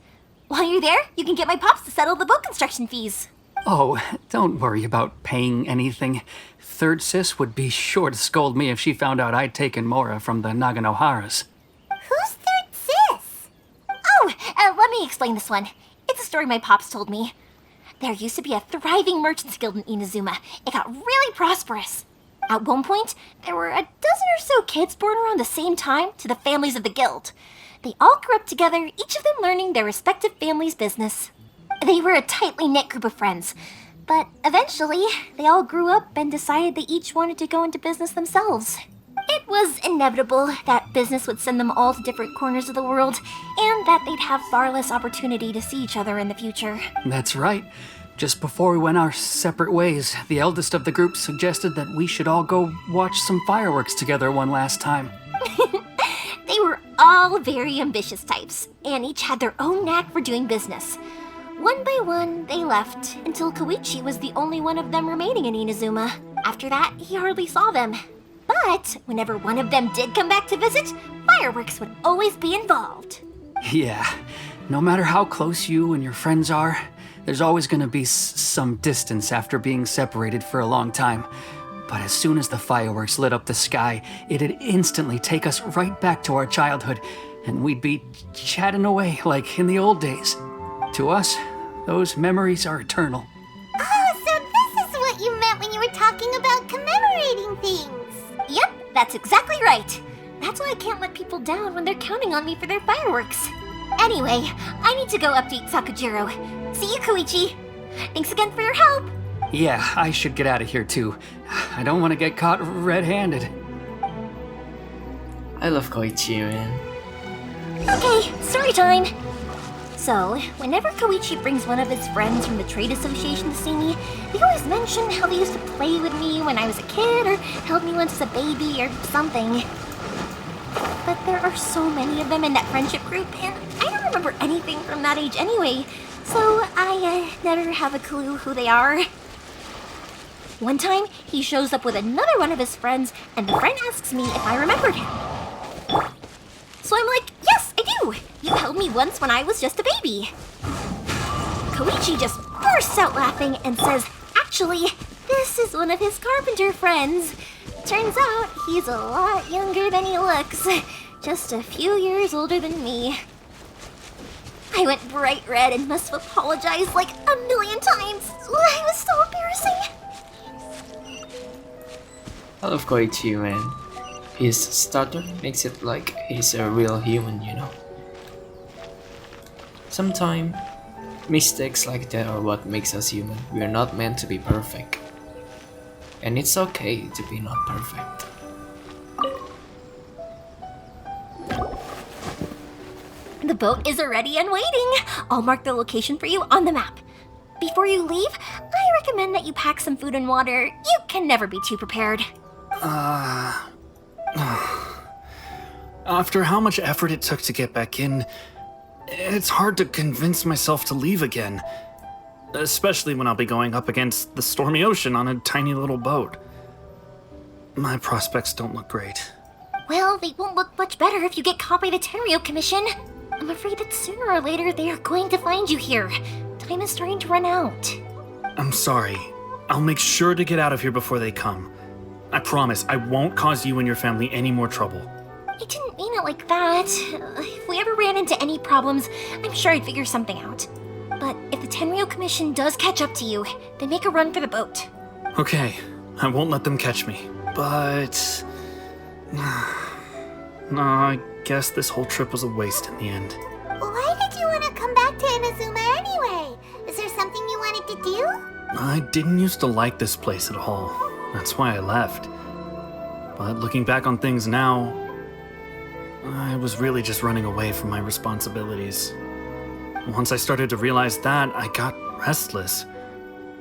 While you're there, you can get my pops to settle the boat construction fees. Oh, don't worry about paying anything. Third Sis would be sure to scold me if she found out I'd taken Mora from the Naganoharas. Who's Third Sis? Oh, let me explain this one. It's a story my pops told me. There used to be a thriving merchants guild in Inazuma. It got really prosperous. At one point, there were a dozen or so kids born around the same time to the families of the guild. They all grew up together, each of them learning their respective family's business. They were a tightly knit group of friends, but eventually, they all grew up and decided they each wanted to go into business themselves. It was inevitable that business would send them all to different corners of the world, and that they'd have far less opportunity to see each other in the future. That's right. Just before we went our separate ways, the eldest of the group suggested that we should all go watch some fireworks together one last time. They were all very ambitious types, and each had their own knack for doing business. One by one, they left, until Koichi was the only one of them remaining in Inazuma. After that, he hardly saw them. But whenever one of them did come back to visit, fireworks would always be involved. Yeah, no matter how close you and your friends are, there's always gonna be some distance after being separated for a long time. But as soon as the fireworks lit up the sky, it'd instantly take us right back to our childhood, and we'd be chatting away like in the old days. To us, those memories are eternal. Oh, so this is what you meant when you were talking about commemorating things. Yep, that's exactly right. That's why I can't let people down when they're counting on me for their fireworks. Anyway, I need to go update Sakujiro. See you, Koichi. Thanks again for your help. Yeah, I should get out of here too. I don't want to get caught red-handed. I love Koichi, man. Okay, story time. So, whenever Koichi brings one of his friends from the trade association to see me, they always mention how they used to play with me when I was a kid or held me once as a baby or something. But there are so many of them in that friendship group, and I don't remember anything from that age anyway, so I never have a clue who they are. One time, he shows up with another one of his friends, and the friend asks me if I remembered him. So I'm like, yes, I do! You held me once when I was just a baby. Koichi just bursts out laughing and says, actually, this is one of his carpenter friends. Turns out he's a lot younger than he looks. Just a few years older than me. I went bright red and must have apologized like a million times. It was so embarrassing. I love Koichi, man. His stutter makes it like he's a real human, you know. Sometimes, mistakes like that are what makes us human. We are not meant to be perfect. And it's okay to be not perfect. The boat is ready and waiting. I'll mark the location for you on the map. Before you leave, I recommend that you pack some food and water. You can never be too prepared. After how much effort it took to get back in, it's hard to convince myself to leave again. Especially when I'll be going up against the stormy ocean on a tiny little boat. My prospects don't look great. Well, they won't look much better if you get caught by the Tenryo Commission. I'm afraid that sooner or later they are going to find you here. Time is starting to run out. I'm sorry. I'll make sure to get out of here before they come. I promise I won't cause you and your family any more trouble. I didn't mean it like that. If we ever ran into any problems, I'm sure I'd figure something out. But if the Tenryo Commission does catch up to you, then make a run for the boat. Okay, I won't let them catch me. But... no, I guess this whole trip was a waste in the end. Why did you want to come back to Inazuma anyway? Is there something you wanted to do? I didn't used to like this place at all. That's why I left. But looking back on things now, I was really just running away from my responsibilities. Once I started to realize that, I got restless.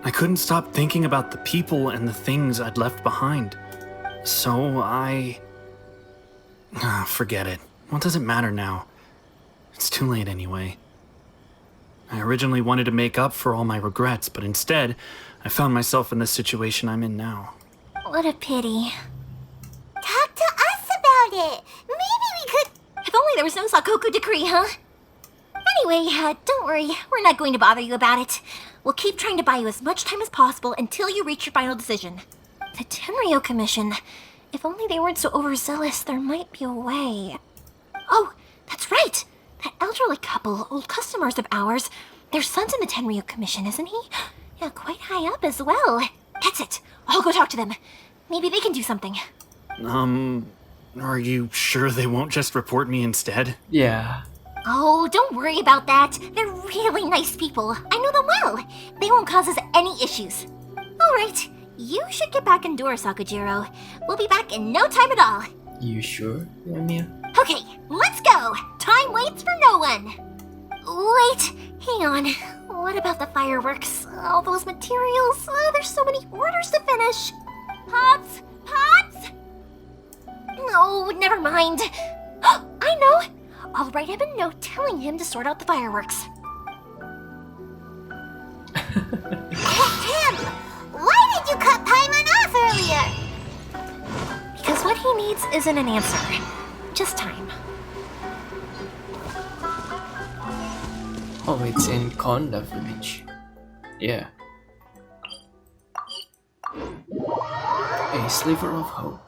I couldn't stop thinking about the people and the things I'd left behind. So forget it. What does it matter now? It's too late anyway. I originally wanted to make up for all my regrets, but instead, I found myself in the situation I'm in now. What a pity. Talk to us about it. Maybe we could... If only there was no Sakoku decree, huh? Anyway, don't worry. We're not going to bother you about it. We'll keep trying to buy you as much time as possible until you reach your final decision. The Tenryo Commission. If only they weren't so overzealous, there might be a way. Oh, that's right! That elderly couple, old customers of ours, their son's in the Tenryo Commission, isn't he? Yeah, quite high up as well. That's it. I'll go talk to them. Maybe they can do something. Are you sure they won't just report me instead? Yeah. Oh, don't worry about that. They're really nice people. I know them well. They won't cause us any issues. All right, you should get back indoors, Sakujiro. We'll be back in no time at all. You sure, Yoimiya? Okay, let's go. Time waits for no one. Wait, hang on. What about the fireworks? All those materials? There's so many orders to finish. Pops? Pops? No, never mind. I know. I'll write him a note telling him to sort out the fireworks. Him! Why did you cut Paimon off earlier? Because what he needs isn't an answer, just time. Oh, it's in Konda village. Yeah. A sliver of hope.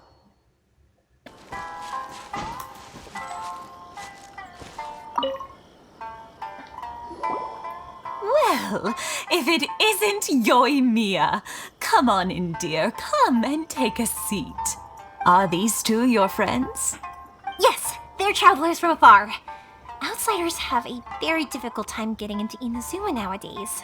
Well, if it isn't Yoimiya, come on in, dear. Come and take a seat. Are these two your friends? Yes, they're travelers from afar. Outsiders have a very difficult time getting into Inazuma nowadays.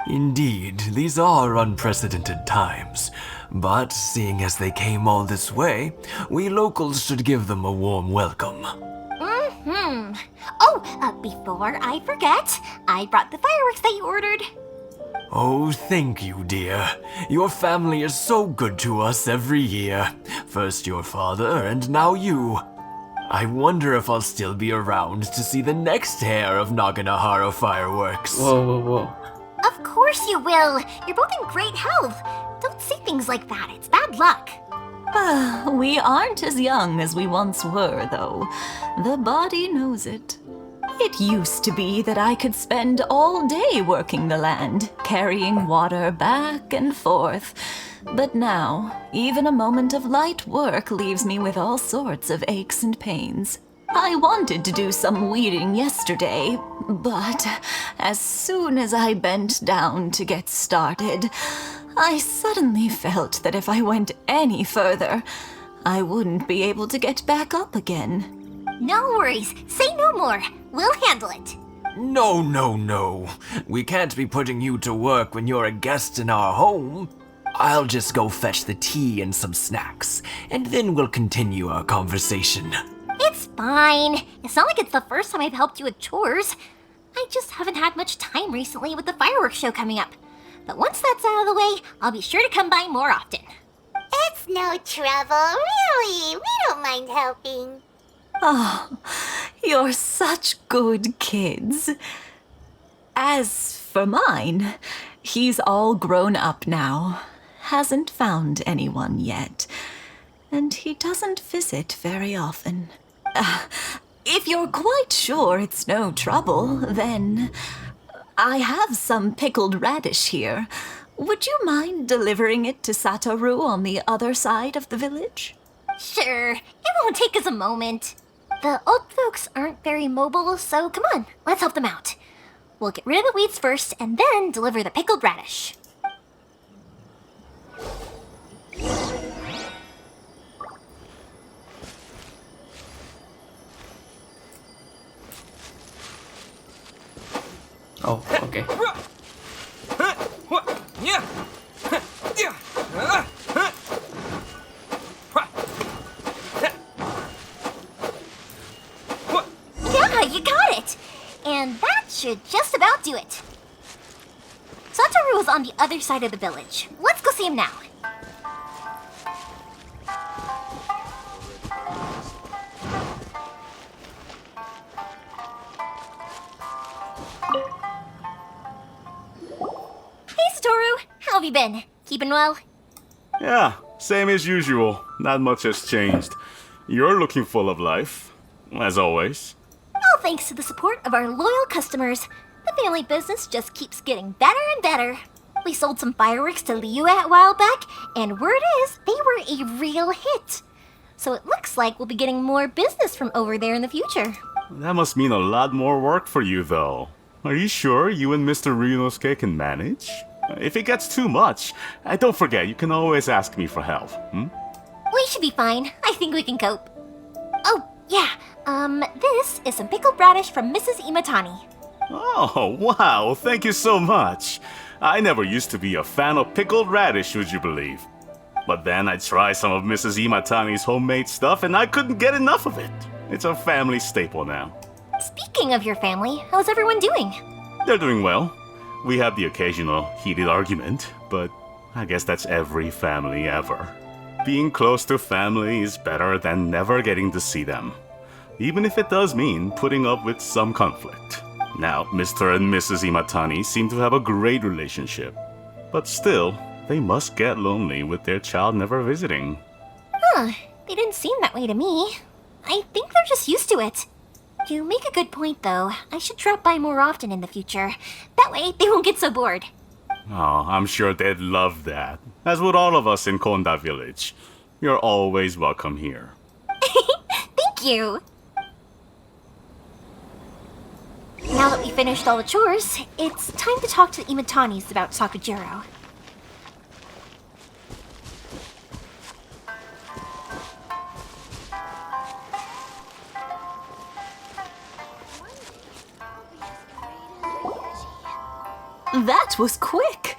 Indeed, these are unprecedented times. But seeing as they came all this way, we locals should give them a warm welcome. Oh, before I forget, I brought the fireworks that you ordered. Oh, thank you, dear. Your family is so good to us every year. First your father, and now you. I wonder if I'll still be around to see the next hair of Naganohara fireworks. Whoa, whoa, whoa. Of course you will. You're both in great health. Don't say things like that. It's bad luck. We aren't as young as we once were, though. The body knows it. It used to be that I could spend all day working the land, carrying water back and forth. But now, even a moment of light work leaves me with all sorts of aches and pains. I wanted to do some weeding yesterday, but as soon as I bent down to get started, I suddenly felt that if I went any further, I wouldn't be able to get back up again. No worries. Say no more. We'll handle it. No, no, no. We can't be putting you to work when you're a guest in our home. I'll just go fetch the tea and some snacks, and then we'll continue our conversation. It's fine. It's not like it's the first time I've helped you with chores. I just haven't had much time recently with the fireworks show coming up. But once that's out of the way, I'll be sure to come by more often. It's no trouble, really. We don't mind helping. Oh, you're such good kids. As for mine, he's all grown up now. Hasn't found anyone yet. And he doesn't visit very often. If you're quite sure it's no trouble, then I have some pickled radish here. Would you mind delivering it to Satoru on the other side of the village? Sure, it won't take us a moment. The old folks aren't very mobile, so come on, let's help them out. We'll get rid of the weeds first, and then deliver the pickled radish. Oh, okay. Yeah, you got it! And that should just about do it. Satoru is on the other side of the village. Let's go see him now. have you been? Keeping well? Yeah, same as usual. Not much has changed. You're looking full of life, as always. All thanks to the support of our loyal customers. The family business just keeps getting better and better. We sold some fireworks to Liu a while back, and word is they were a real hit. So it looks like we'll be getting more business from over there in the future. That must mean a lot more work for you, though. Are you sure you and Mr. Ryunosuke can manage? If it gets too much, don't forget, you can always ask me for help, We should be fine. I think we can cope. Oh, yeah. This is some pickled radish from Mrs. Imatani. Oh, wow, thank you so much. I never used to be a fan of pickled radish, would you believe? But then I tried some of Mrs. Imatani's homemade stuff and I couldn't get enough of it. It's a family staple now. Speaking of your family, how's everyone doing? They're doing well. We have the occasional heated argument, but I guess that's every family ever. Being close to family is better than never getting to see them, even if it does mean putting up with some conflict. Now, Mr. and Mrs. Imatani seem to have a great relationship, but still, they must get lonely with their child never visiting. Huh, they didn't seem that way to me. I think they're just used to it. You make a good point, though. I should drop by more often in the future. That way, they won't get so bored. Oh, I'm sure they'd love that, as would all of us in Konda Village. You're always welcome here. Thank you! Now that we finished all the chores, it's time to talk to the Imatanis about Sakujiro. That was quick.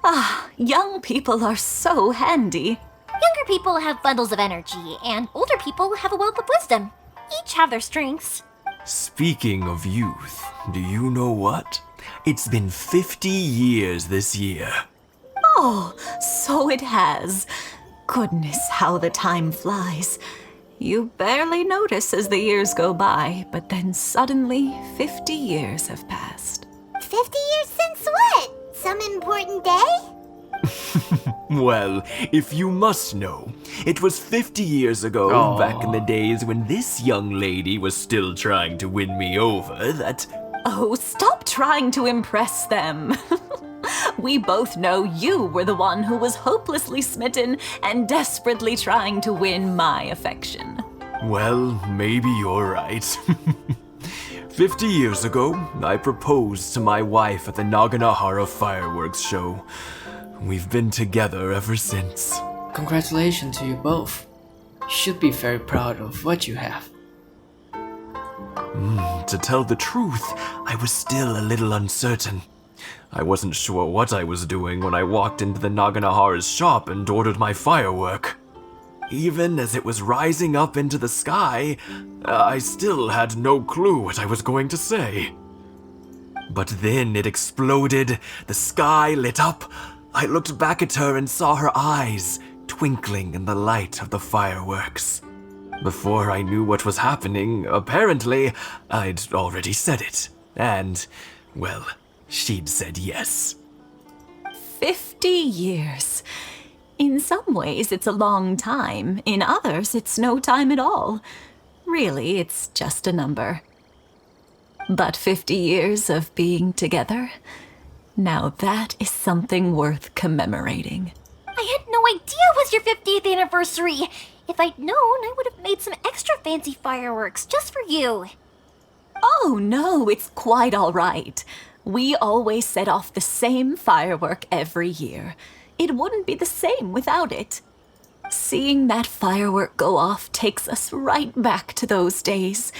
Ah, young people are so handy. Younger people have bundles of energy, and older people have a wealth of wisdom. Each have their strengths. Speaking of youth, do you know what? It's been 50 years this year. Oh, so it has. Goodness, how the time flies. You barely notice as the years go by, but then suddenly 50 years have passed. 50 years since what? Some important day? Well, if you must know, it was 50 years ago, back in the days when this young lady was still trying to win me over, that... Oh, stop trying to impress them. We both know you were the one who was hopelessly smitten and desperately trying to win my affection. Well, maybe you're right. 50 years ago, I proposed to my wife at the Naganohara fireworks show. We've been together ever since. Congratulations to you both. You should be very proud of what you have. To tell the truth, I was still a little uncertain. I wasn't sure what I was doing when I walked into the Naganohara's shop and ordered my firework. Even as it was rising up into the sky, I still had no clue what I was going to say. But then it exploded, the sky lit up. I looked back at her and saw her eyes twinkling in the light of the fireworks. Before I knew what was happening, apparently, I'd already said it. And, well, she'd said yes. 50 years. In some ways, it's a long time. In others, it's no time at all. Really, it's just a number. But 50 years of being together? Now that is something worth commemorating. I had no idea it was your 50th anniversary. If I'd known, I would have made some extra fancy fireworks just for you. Oh no, it's quite all right. We always set off the same firework every year. It wouldn't be the same without it. Seeing that firework go off takes us right back to those days.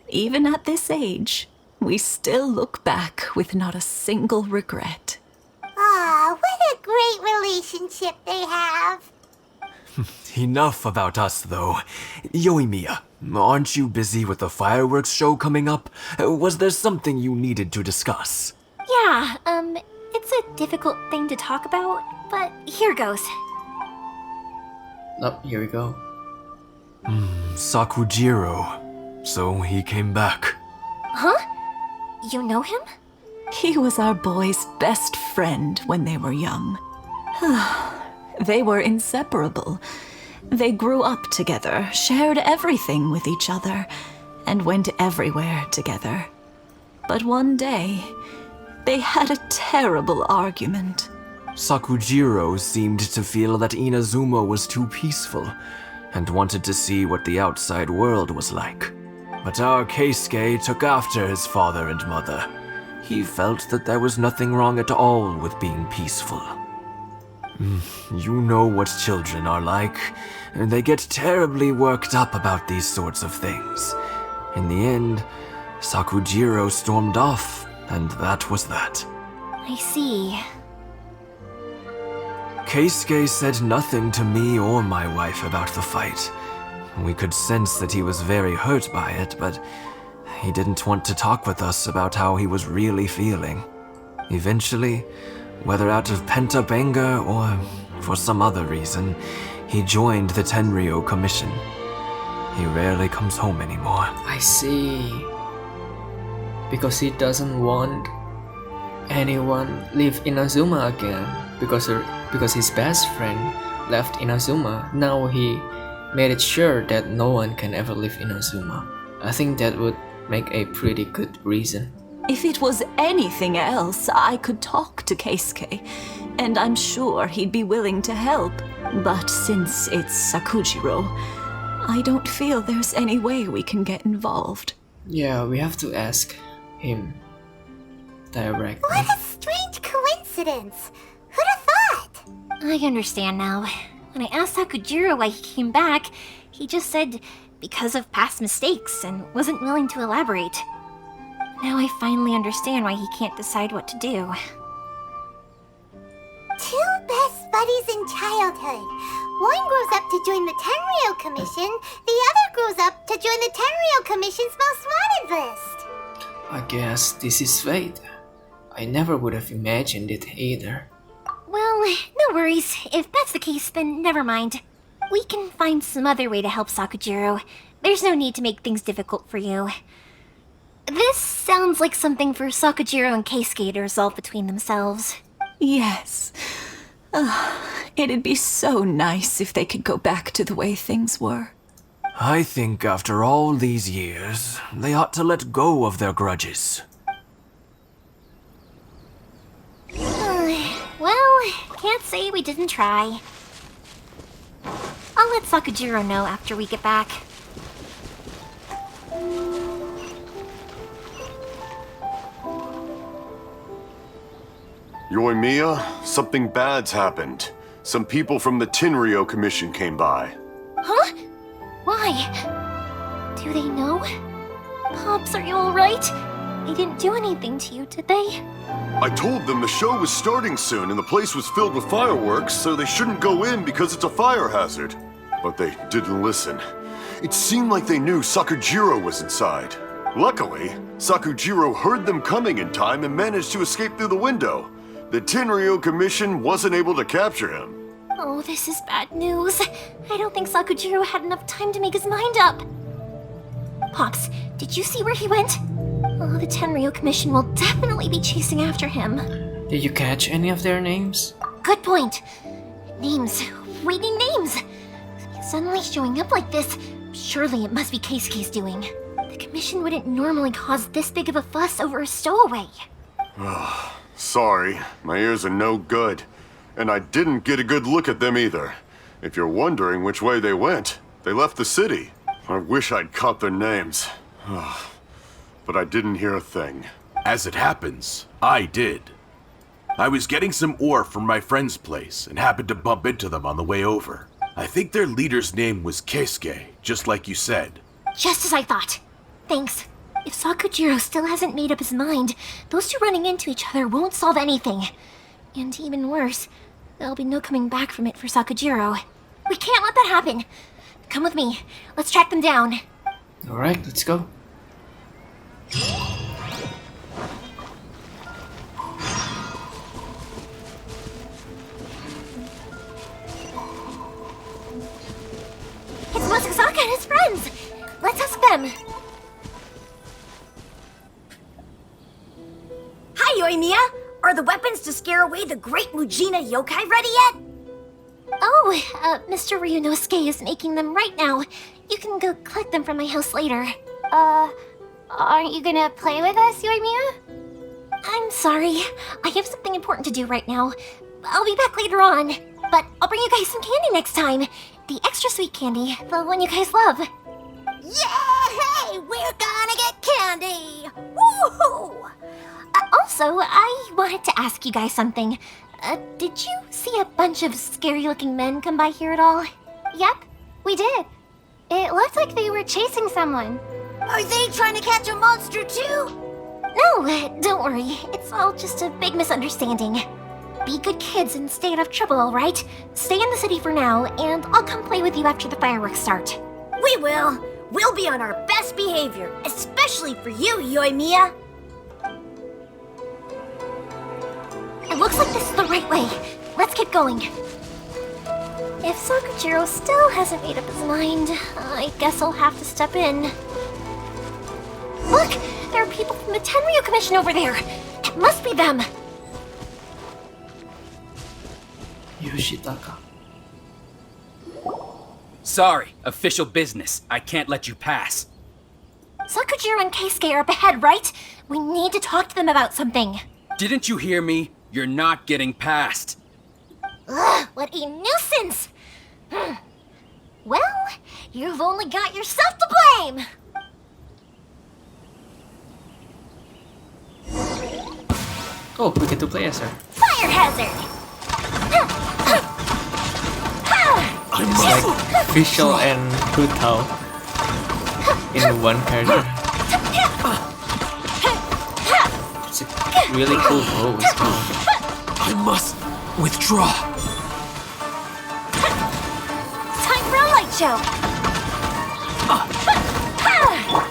Even at this age, we still look back with not a single regret. Ah, what a great relationship they have. Enough about us, though. Yoimiya, aren't you busy with the fireworks show coming up? Was there something you needed to discuss? Yeah, it's a difficult thing to talk about, but here goes. Oh, here we go. Sakujiro. So he came back. Huh? You know him? He was our boys' best friend when they were young. They were inseparable. They grew up together, shared everything with each other, and went everywhere together. But one day, they had a terrible argument. Sakujiro seemed to feel that Inazuma was too peaceful and wanted to see what the outside world was like. But our Keisuke took after his father and mother. He felt that there was nothing wrong at all with being peaceful. You know what children are like. They get terribly worked up about these sorts of things. In the end, Sakujiro stormed off, and that was that. I see. Keisuke said nothing to me or my wife about the fight. We could sense that he was very hurt by it, but he didn't want to talk with us about how he was really feeling. Eventually, whether out of pent-up anger or for some other reason, he joined the Tenryou Commission. He rarely comes home anymore. I see. Because he doesn't want anyone leave Inazuma again. Because his best friend left Inazuma. Now he made it sure that no one can ever leave Inazuma. I think that would make a pretty good reason. If it was anything else, I could talk to Keisuke, and I'm sure he'd be willing to help. But since it's Sakujiro, I don't feel there's any way we can get involved. Yeah, we have to ask him directly. What a strange coincidence! Who'd have thought? I understand now. When I asked Sakujiro why he came back, he just said because of past mistakes and wasn't willing to elaborate. Now I finally understand why he can't decide what to do. Two best buddies in childhood. One grows up to join the Tenryou Commission, the other grows up to join the Tenryou Commission's most wanted list. I guess this is fate. I never would have imagined it either. Well, no worries. If that's the case, then never mind. We can find some other way to help Sakujiro. There's no need to make things difficult for you. This sounds like something for Sakujiro and Keisuke to resolve between themselves. Yes. It'd be so nice if they could go back to the way things were. I think after all these years, they ought to let go of their grudges. Well, can't say we didn't try. I'll let Sakujiro know after we get back. Yoimiya, something bad's happened. Some people from the Tenryou Commission came by. Huh? Why? Do they know? Pops, are you alright? They didn't do anything to you, did they? I told them the show was starting soon and the place was filled with fireworks, so they shouldn't go in because it's a fire hazard. But they didn't listen. It seemed like they knew Sakujiro was inside. Luckily, Sakujiro heard them coming in time and managed to escape through the window. The Tenryou Commission wasn't able to capture him. Oh, this is bad news. I don't think Sakujiro had enough time to make his mind up. Pops, did you see where he went? Oh, the Tenryou Commission will definitely be chasing after him. Did you catch any of their names? Good point. Names. Reading names. Suddenly showing up like this. Surely it must be Keisuke's doing. The Commission wouldn't normally cause this big of a fuss over a stowaway. Sorry, my ears are no good. And I didn't get a good look at them either. If you're wondering which way they went, they left the city. I wish I'd caught their names. But I didn't hear a thing. As it happens, I did. I was getting some ore from my friend's place and happened to bump into them on the way over. I think their leader's name was Keisuke, just like you said. Just as I thought. Thanks. If Sakujiro still hasn't made up his mind, those two running into each other won't solve anything. And even worse, there'll be no coming back from it for Sakujiro. We can't let that happen. Come with me. Let's track them down. Alright, let's go. It's Masazaka and his friends! Let's ask them! Hi, Yoimiya! Are the weapons to scare away the great Mujina yokai ready yet? Oh, Mr. Ryunosuke is making them right now. You can go collect them from my house later. Aren't you gonna play with us, Yoimiya? I'm sorry. I have something important to do right now. I'll be back later on. But I'll bring you guys some candy next time. The extra sweet candy, the one you guys love. Yay! We're gonna get candy! Woohoo! Also, I wanted to ask you guys something. Did you see a bunch of scary-looking men come by here at all? Yep, we did. It looked like they were chasing someone. Are they trying to catch a monster too? No, don't worry. It's all just a big misunderstanding. Be good kids and stay out of trouble, alright? Stay in the city for now, and I'll come play with you after the fireworks start. We will. We'll be on our best behavior, especially for you, Yoimiya. It looks like this is the right way. Let's get going. If Sakujiro still hasn't made up his mind, I guess I'll have to step in. Look! There are people from the Tenryu Commission over there! It must be them! Yoshitaka. Sorry, official business. I can't let you pass. Sakujiro and Keisuke are up ahead, right? We need to talk to them about something. Didn't you hear me? You're not getting past. Ugh, what a nuisance! Well, you've only got yourself to blame! Oh, we get to play as her. Fire hazard! It's like Visual and Brutao in one character. It's a really cool bow as well. I must withdraw. Time for a light show!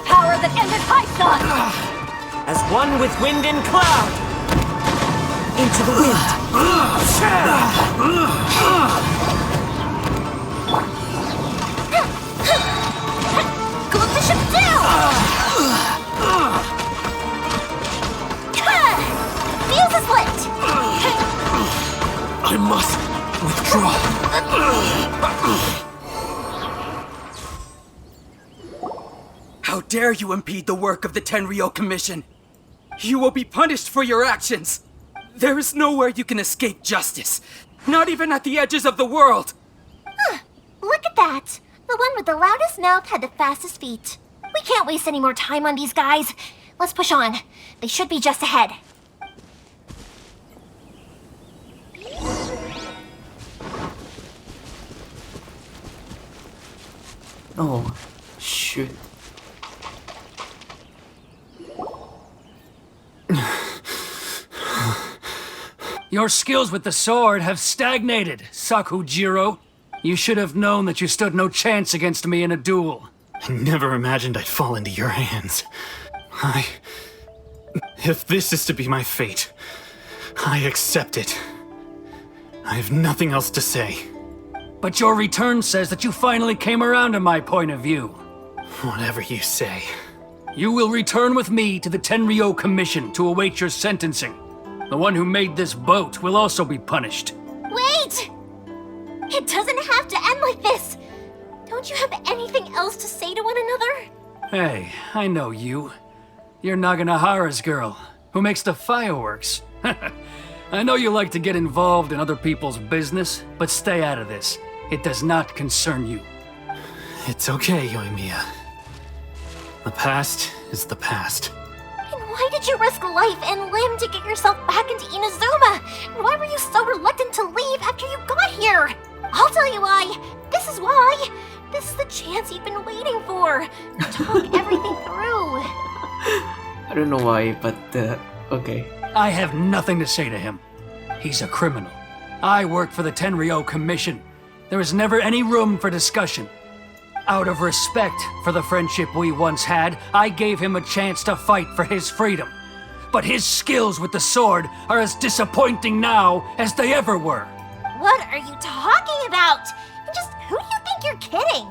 Power that ended Python! As one with wind and cloud! Into the wind! Goldfish him down! Fuse is lit! I must withdraw. How dare you impede the work of the Tenryo Commission? You will be punished for your actions. There is nowhere you can escape justice. Not even at the edges of the world. Look at that! The one with the loudest mouth had the fastest feet. We can't waste any more time on these guys. Let's push on. They should be just ahead. Oh, shoot. Your skills with the sword have stagnated, Sakujiro. You should have known that you stood no chance against me in a duel. I never imagined I'd fall into your hands. If this is to be my fate, I accept it. I have nothing else to say. But your return says that you finally came around to my point of view. Whatever you say. You will return with me to the Tenryo Commission to await your sentencing. The one who made this boat will also be punished. Wait! It doesn't have to end like this! Don't you have anything else to say to one another? Hey, I know you. You're Naganohara's girl, who makes the fireworks. I know you like to get involved in other people's business, but stay out of this. It does not concern you. It's okay, Yoimiya. The past is the past. And why did you risk life and limb to get yourself back into Inazuma? And why were you so reluctant to leave after you got here? I'll tell you why. This is why. This is the chance you've been waiting for. To talk everything through. I don't know why, but okay. I have nothing to say to him. He's a criminal. I work for the Tenryo Commission. There is never any room for discussion. Out of respect for the friendship we once had, I gave him a chance to fight for his freedom. But his skills with the sword are as disappointing now as they ever were. What are you talking about? Just who do you think you're kidding?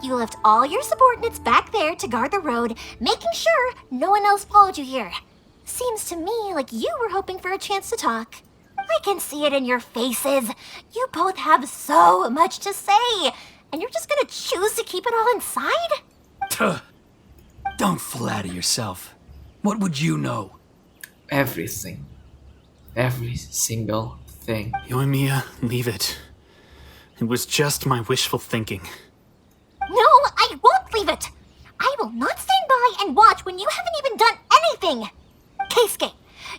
You left all your subordinates back there to guard the road, making sure no one else followed you here. Seems to me like you were hoping for a chance to talk. I can see it in your faces. You both have so much to say, and you're just gonna choose to keep it all inside? Tuh. Don't flatter yourself. What would you know? Everything. Every single thing. Yoimiya, leave it. It was just my wishful thinking. No, I won't leave it! I will not stand by and watch when you haven't even done anything! Keisuke,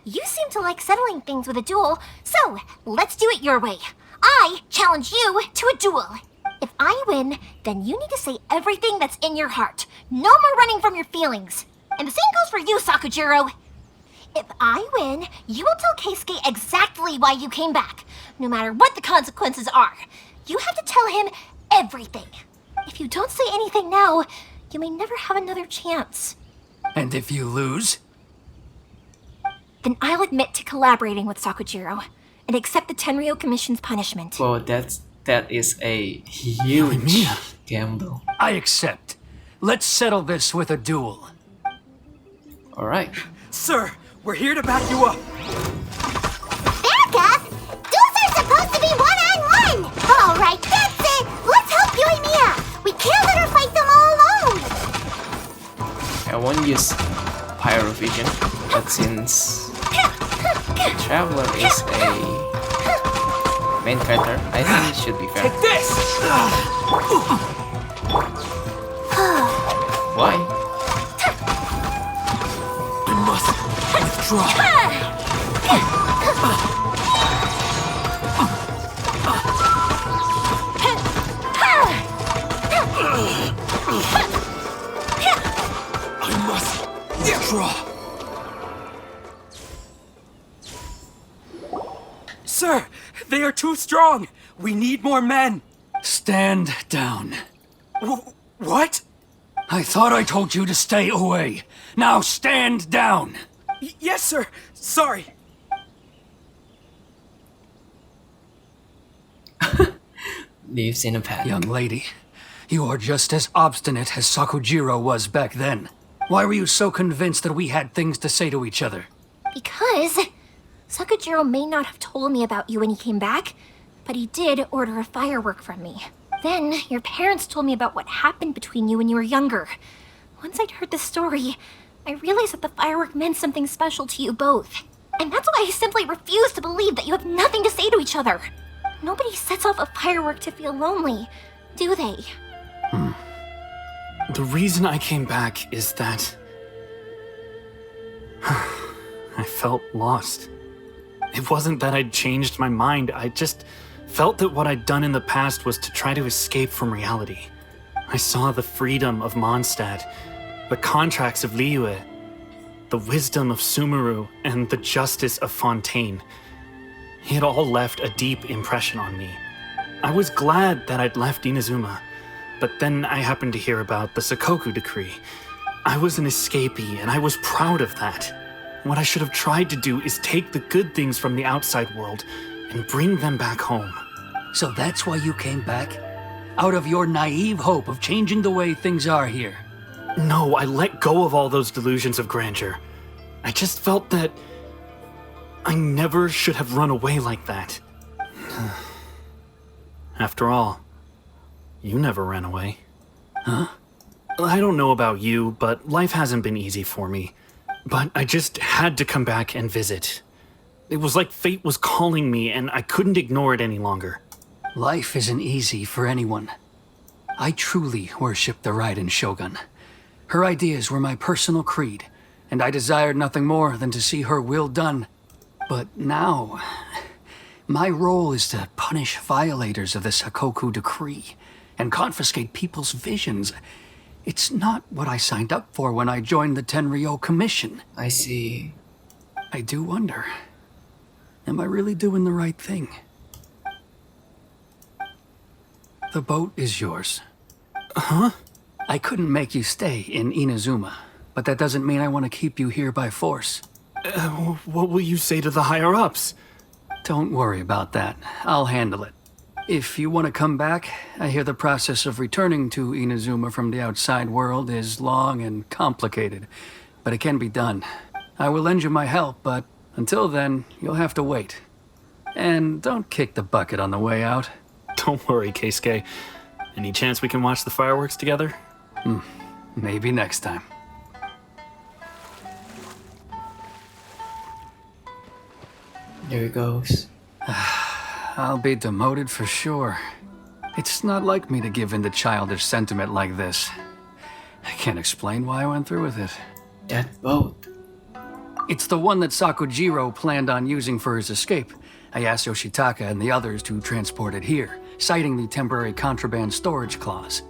you seem to like settling things with a duel, so let's do it your way. I challenge you to a duel. If I win, then you need to say everything that's in your heart. No more running from your feelings. And the same goes for you, Sakujiro. If I win, you will tell Keisuke exactly why you came back, no matter what the consequences are. You have to tell him everything. If you don't say anything now, you may never have another chance. And if you lose? Then I'll admit to collaborating with Sakujiro and accept the Tenryou Commission's punishment. Well, that is a huge gamble. I accept. Let's settle this with a duel. Alright. Sir, we're here to back you up. Back up? Duels are supposed to be one-on-one! Alright, that's it! Let's help Yoimiya! We can't let her fight them all alone! I won't use Pyrovision, but since Traveler is a main character, I think it should be fair. Take this! Why? I must withdraw. I must withdraw. Sir, they are too strong. We need more men. Stand down. What? I thought I told you to stay away. Now stand down. Yes, sir. Sorry. Lives in a panic. Young lady, you are just as obstinate as Sakujiro was back then. Why were you so convinced that we had things to say to each other? Because Sakujiro may not have told me about you when he came back, but he did order a firework from me. Then your parents told me about what happened between you when you were younger. Once I'd heard the story, I realized that the firework meant something special to you both. And that's why I simply refuse to believe that you have nothing to say to each other. Nobody sets off a firework to feel lonely, do they? The reason I came back is that I felt lost. It wasn't that I'd changed my mind, I just felt that what I'd done in the past was to try to escape from reality. I saw the freedom of Mondstadt, the contracts of Liyue, the wisdom of Sumeru, and the justice of Fontaine. It all left a deep impression on me. I was glad that I'd left Inazuma, but then I happened to hear about the Sakoku decree. I was an escapee, and I was proud of that. What I should have tried to do is take the good things from the outside world and bring them back home. So that's why you came back? Out of your naive hope of changing the way things are here? No, I let go of all those delusions of grandeur. I just felt that I never should have run away like that. After all, you never ran away. Huh? I don't know about you, but life hasn't been easy for me. But I just had to come back and visit. It was like fate was calling me, and I couldn't ignore it any longer. Life isn't easy for anyone. I truly worship the Raiden Shogun. Her ideas were my personal creed, and I desired nothing more than to see her will done. But now, my role is to punish violators of the Sakoku decree and confiscate people's visions. It's not what I signed up for when I joined the Tenryou Commission. I see. I do wonder, am I really doing the right thing? The boat is yours. Huh? I couldn't make you stay in Inazuma, but that doesn't mean I want to keep you here by force. What will you say to the higher-ups? Don't worry about that. I'll handle it. If you want to come back, I hear the process of returning to Inazuma from the outside world is long and complicated, but it can be done. I will lend you my help, but until then, you'll have to wait. And don't kick the bucket on the way out. Don't worry, Keisuke. Any chance we can watch the fireworks together? Maybe next time. There he goes. I'll be demoted for sure. It's not like me to give in to childish sentiment like this. I can't explain why I went through with it. That boat. It's the one that Sakujiro planned on using for his escape. I asked Yoshitaka and the others to transport it here, citing the temporary contraband storage clause.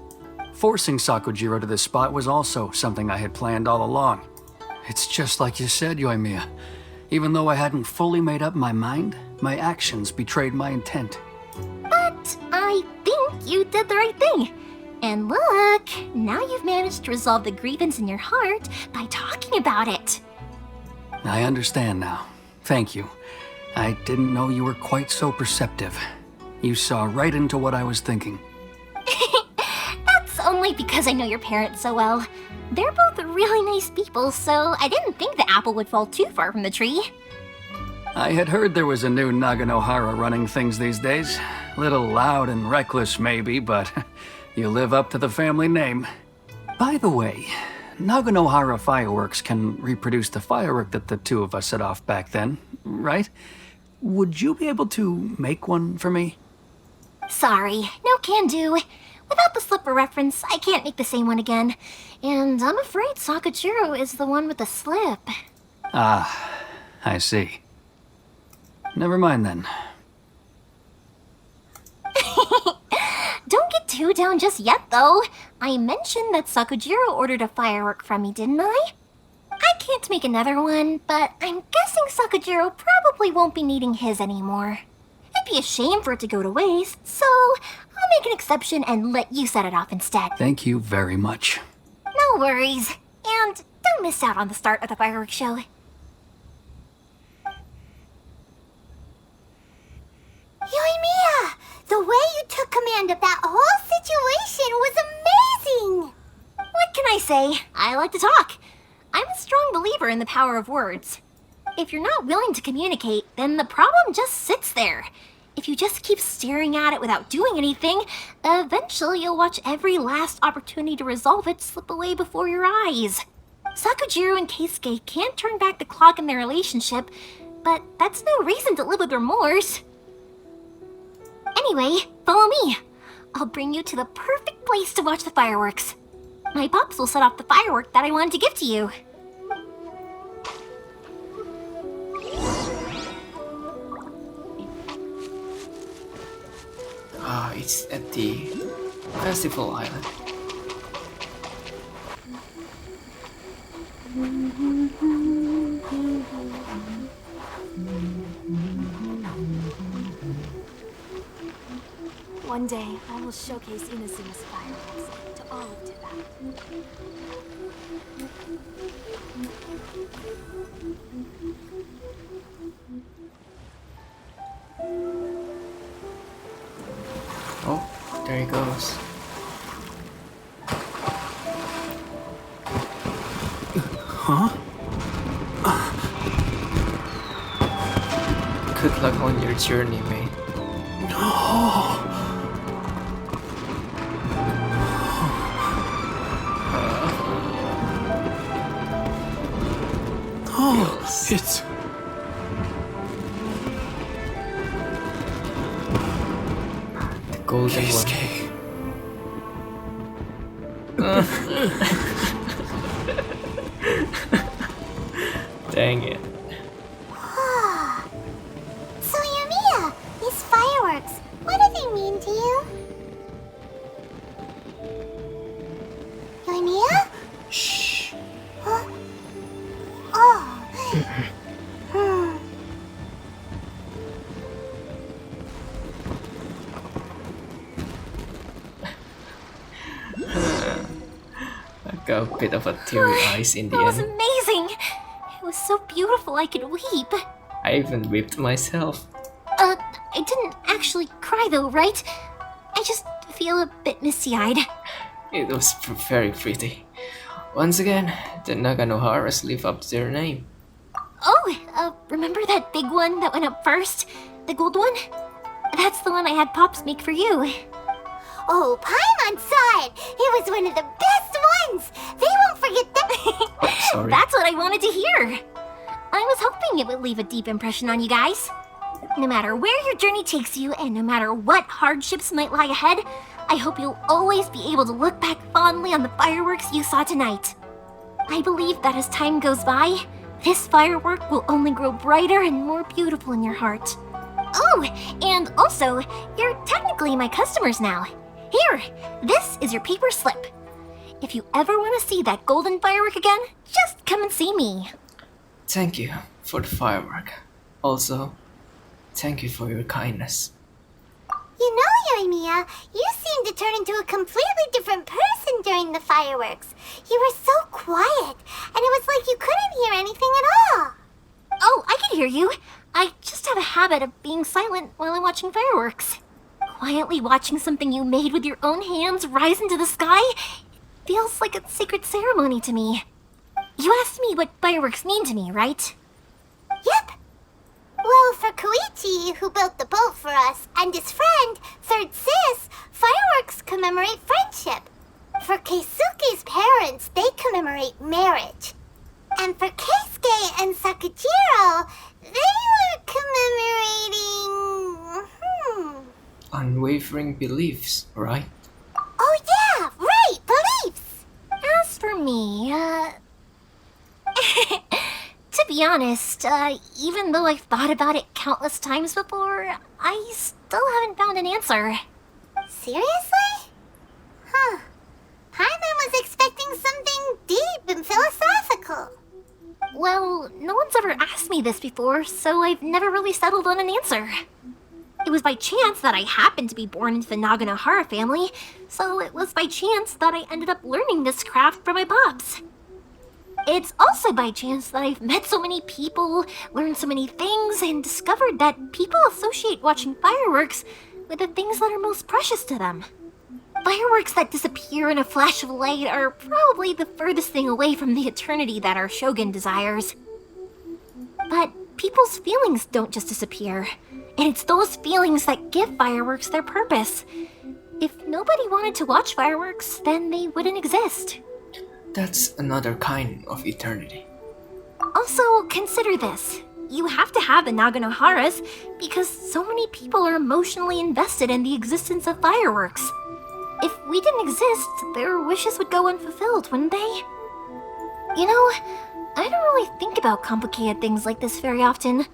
Forcing Sakujiro to this spot was also something I had planned all along. It's just like you said, Yoimiya. Even though I hadn't fully made up my mind, my actions betrayed my intent. But I think you did the right thing. And look, now you've managed to resolve the grievance in your heart by talking about it. I understand now. Thank you. I didn't know you were quite so perceptive. You saw right into what I was thinking. That's only because I know your parents so well. They're both really nice people, so I didn't think the apple would fall too far from the tree. I had heard there was a new Naganohara running things these days. Little loud and reckless, maybe, but you live up to the family name. By the way, Naganohara fireworks can reproduce the firework that the two of us set off back then, right? Would you be able to make one for me? Sorry, no can do. Without the slipper reference, I can't make the same one again. And I'm afraid Sakujiro is the one with the slip. Ah, I see. Never mind then. Don't get too down just yet, though. I mentioned that Sakujiro ordered a firework from me, didn't I? I can't make another one, but I'm guessing Sakujiro probably won't be needing his anymore. It'd be a shame for it to go to waste, so I'll make an exception and let you set it off instead. Thank you very much. No worries. And don't miss out on the start of the fireworks show. Yoimiya! The way you took command of that whole situation was amazing! What can I say? I like to talk. I'm a strong believer in the power of words. If you're not willing to communicate, then the problem just sits there. If you just keep staring at it without doing anything, eventually you'll watch every last opportunity to resolve it slip away before your eyes. Sakujiro and Keisuke can't turn back the clock in their relationship, but that's no reason to live with remorse. Anyway, follow me. I'll bring you to the perfect place to watch the fireworks. My pops will set off the firework that I wanted to give to you. Ah, it's at the festival island. One day, I will showcase Inazuma's fireworks to all of Tibet. Oh, there he goes. Huh? Good luck on your journey, mate. It's... the golden Keisuke. Dang it. So Yoimiya, these fireworks, what do they mean to you? Yoimiya? Shh. Huh? Oh. I got a bit of a teary eyes in the That was end. amazing! It was so beautiful I could weep. I even wept myself. I didn't actually cry though, right? I just feel a bit misty-eyed. It was very pretty. Once again, the Naganoharas live up to their name. Oh, remember that big one that went up first? The gold one? That's the one I had Pops make for you. Oh, Paimon saw it! It was one of the best ones! They won't forget that! Sorry. That's what I wanted to hear! I was hoping it would leave a deep impression on you guys. No matter where your journey takes you, and no matter what hardships might lie ahead, I hope you'll always be able to look back fondly on the fireworks you saw tonight. I believe that as time goes by, this firework will only grow brighter and more beautiful in your heart. Oh, and also, you're technically my customers now. Here, this is your paper slip. If you ever want to see that golden firework again, just come and see me. Thank you for the firework. Also, thank you for your kindness. You know, Yoimiya, you seemed to turn into a completely different person during the fireworks. You were so quiet, and it was like you couldn't hear anything at all. Oh, I can hear you. I just have a habit of being silent while I'm watching fireworks. Quietly watching something you made with your own hands rise into the sky feels like a sacred ceremony to me. You asked me what fireworks mean to me, right? Yep. Well, for Koichi, who built the boat for us, and his friend, Third Sis, fireworks commemorate friendship. For Keisuke's parents, they commemorate marriage. And for Keisuke and Sakujiro, they were commemorating... Unwavering beliefs, right? Oh yeah, right, beliefs! As for me, to be honest, even though I've thought about it countless times before, I still haven't found an answer. Seriously? Huh. Paimon was expecting something deep and philosophical. Well, no one's ever asked me this before, so I've never really settled on an answer. It was by chance that I happened to be born into the Naganohara family, so it was by chance that I ended up learning this craft from my pops. It's also by chance that I've met so many people, learned so many things, and discovered that people associate watching fireworks with the things that are most precious to them. Fireworks that disappear in a flash of light are probably the furthest thing away from the eternity that our shogun desires. But people's feelings don't just disappear, and it's those feelings that give fireworks their purpose. If nobody wanted to watch fireworks, then they wouldn't exist. That's another kind of eternity. Also, consider this. You have to have the Naganoharas because so many people are emotionally invested in the existence of fireworks. If we didn't exist, their wishes would go unfulfilled, wouldn't they? You know, I don't really think about complicated things like this very often.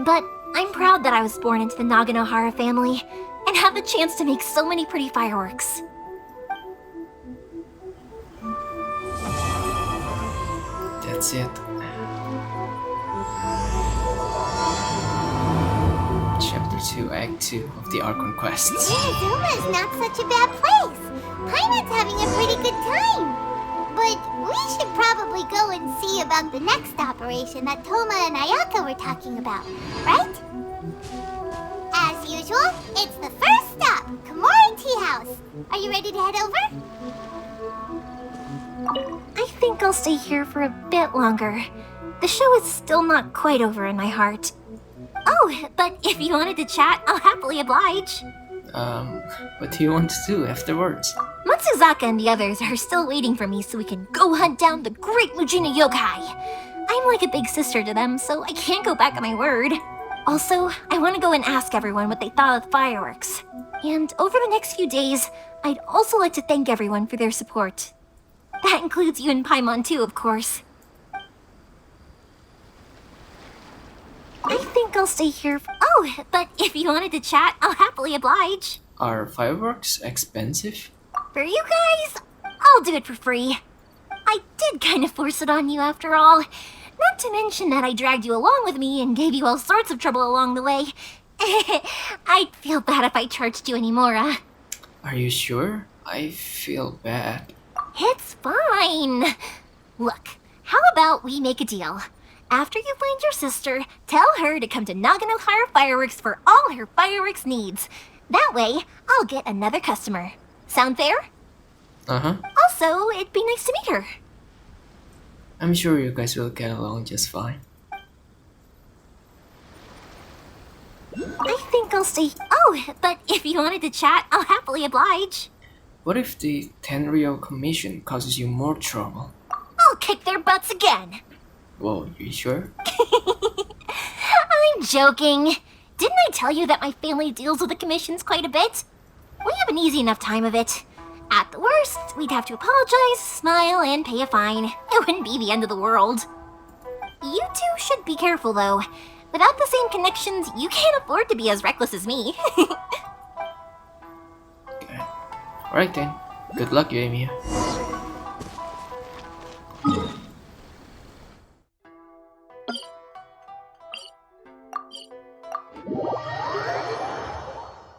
But I'm proud that I was born into the Naganohara family and have the chance to make so many pretty fireworks. That's it. Chapter 2, Act 2 of the Archon Quests. Zuma's not such a bad place. Paimon's having a pretty good time. But we should probably go and see about the next operation that Toma and Ayaka were talking about, right? As usual, it's the first stop, Komori Tea House. Are you ready to head over? I think I'll stay here for a bit longer. The show is still not quite over in my heart. Oh, but if you wanted to chat, I'll happily oblige. What do you want to do afterwards? Matsuzaka and the others are still waiting for me so we can go hunt down the great Mujina yokai. I'm like a big sister to them, so I can't go back on my word. Also, I want to go and ask everyone what they thought of the fireworks. And over the next few days, I'd also like to thank everyone for their support. That includes you and Paimon too, of course. I think I'll stay here Oh, but if you wanted to chat, I'll happily oblige. Are fireworks expensive? For you guys, I'll do it for free. I did kind of force it on you after all. Not to mention that I dragged you along with me and gave you all sorts of trouble along the way. I'd feel bad if I charged you anymore, Are you sure? I feel bad. It's fine. Look, how about we make a deal? After you find your sister, tell her to come to Naganohara Fireworks for all her fireworks needs. That way, I'll get another customer. Sound fair? Uh-huh. Also, it'd be nice to meet her. I'm sure you guys will get along just fine. I'll stay. Oh, but if you wanted to chat, I'll happily oblige. What if the Tenryou Commission causes you more trouble? I'll kick their butts again. Whoa, you sure? I'm joking. Didn't I tell you that my family deals with the commissions quite a bit? We have an easy enough time of it. At the worst, we'd have to apologize, smile, and pay a fine. It wouldn't be the end of the world. You two should be careful, though. Without the same connections, you can't afford to be as reckless as me. Alright then. Good luck, Yoimiya.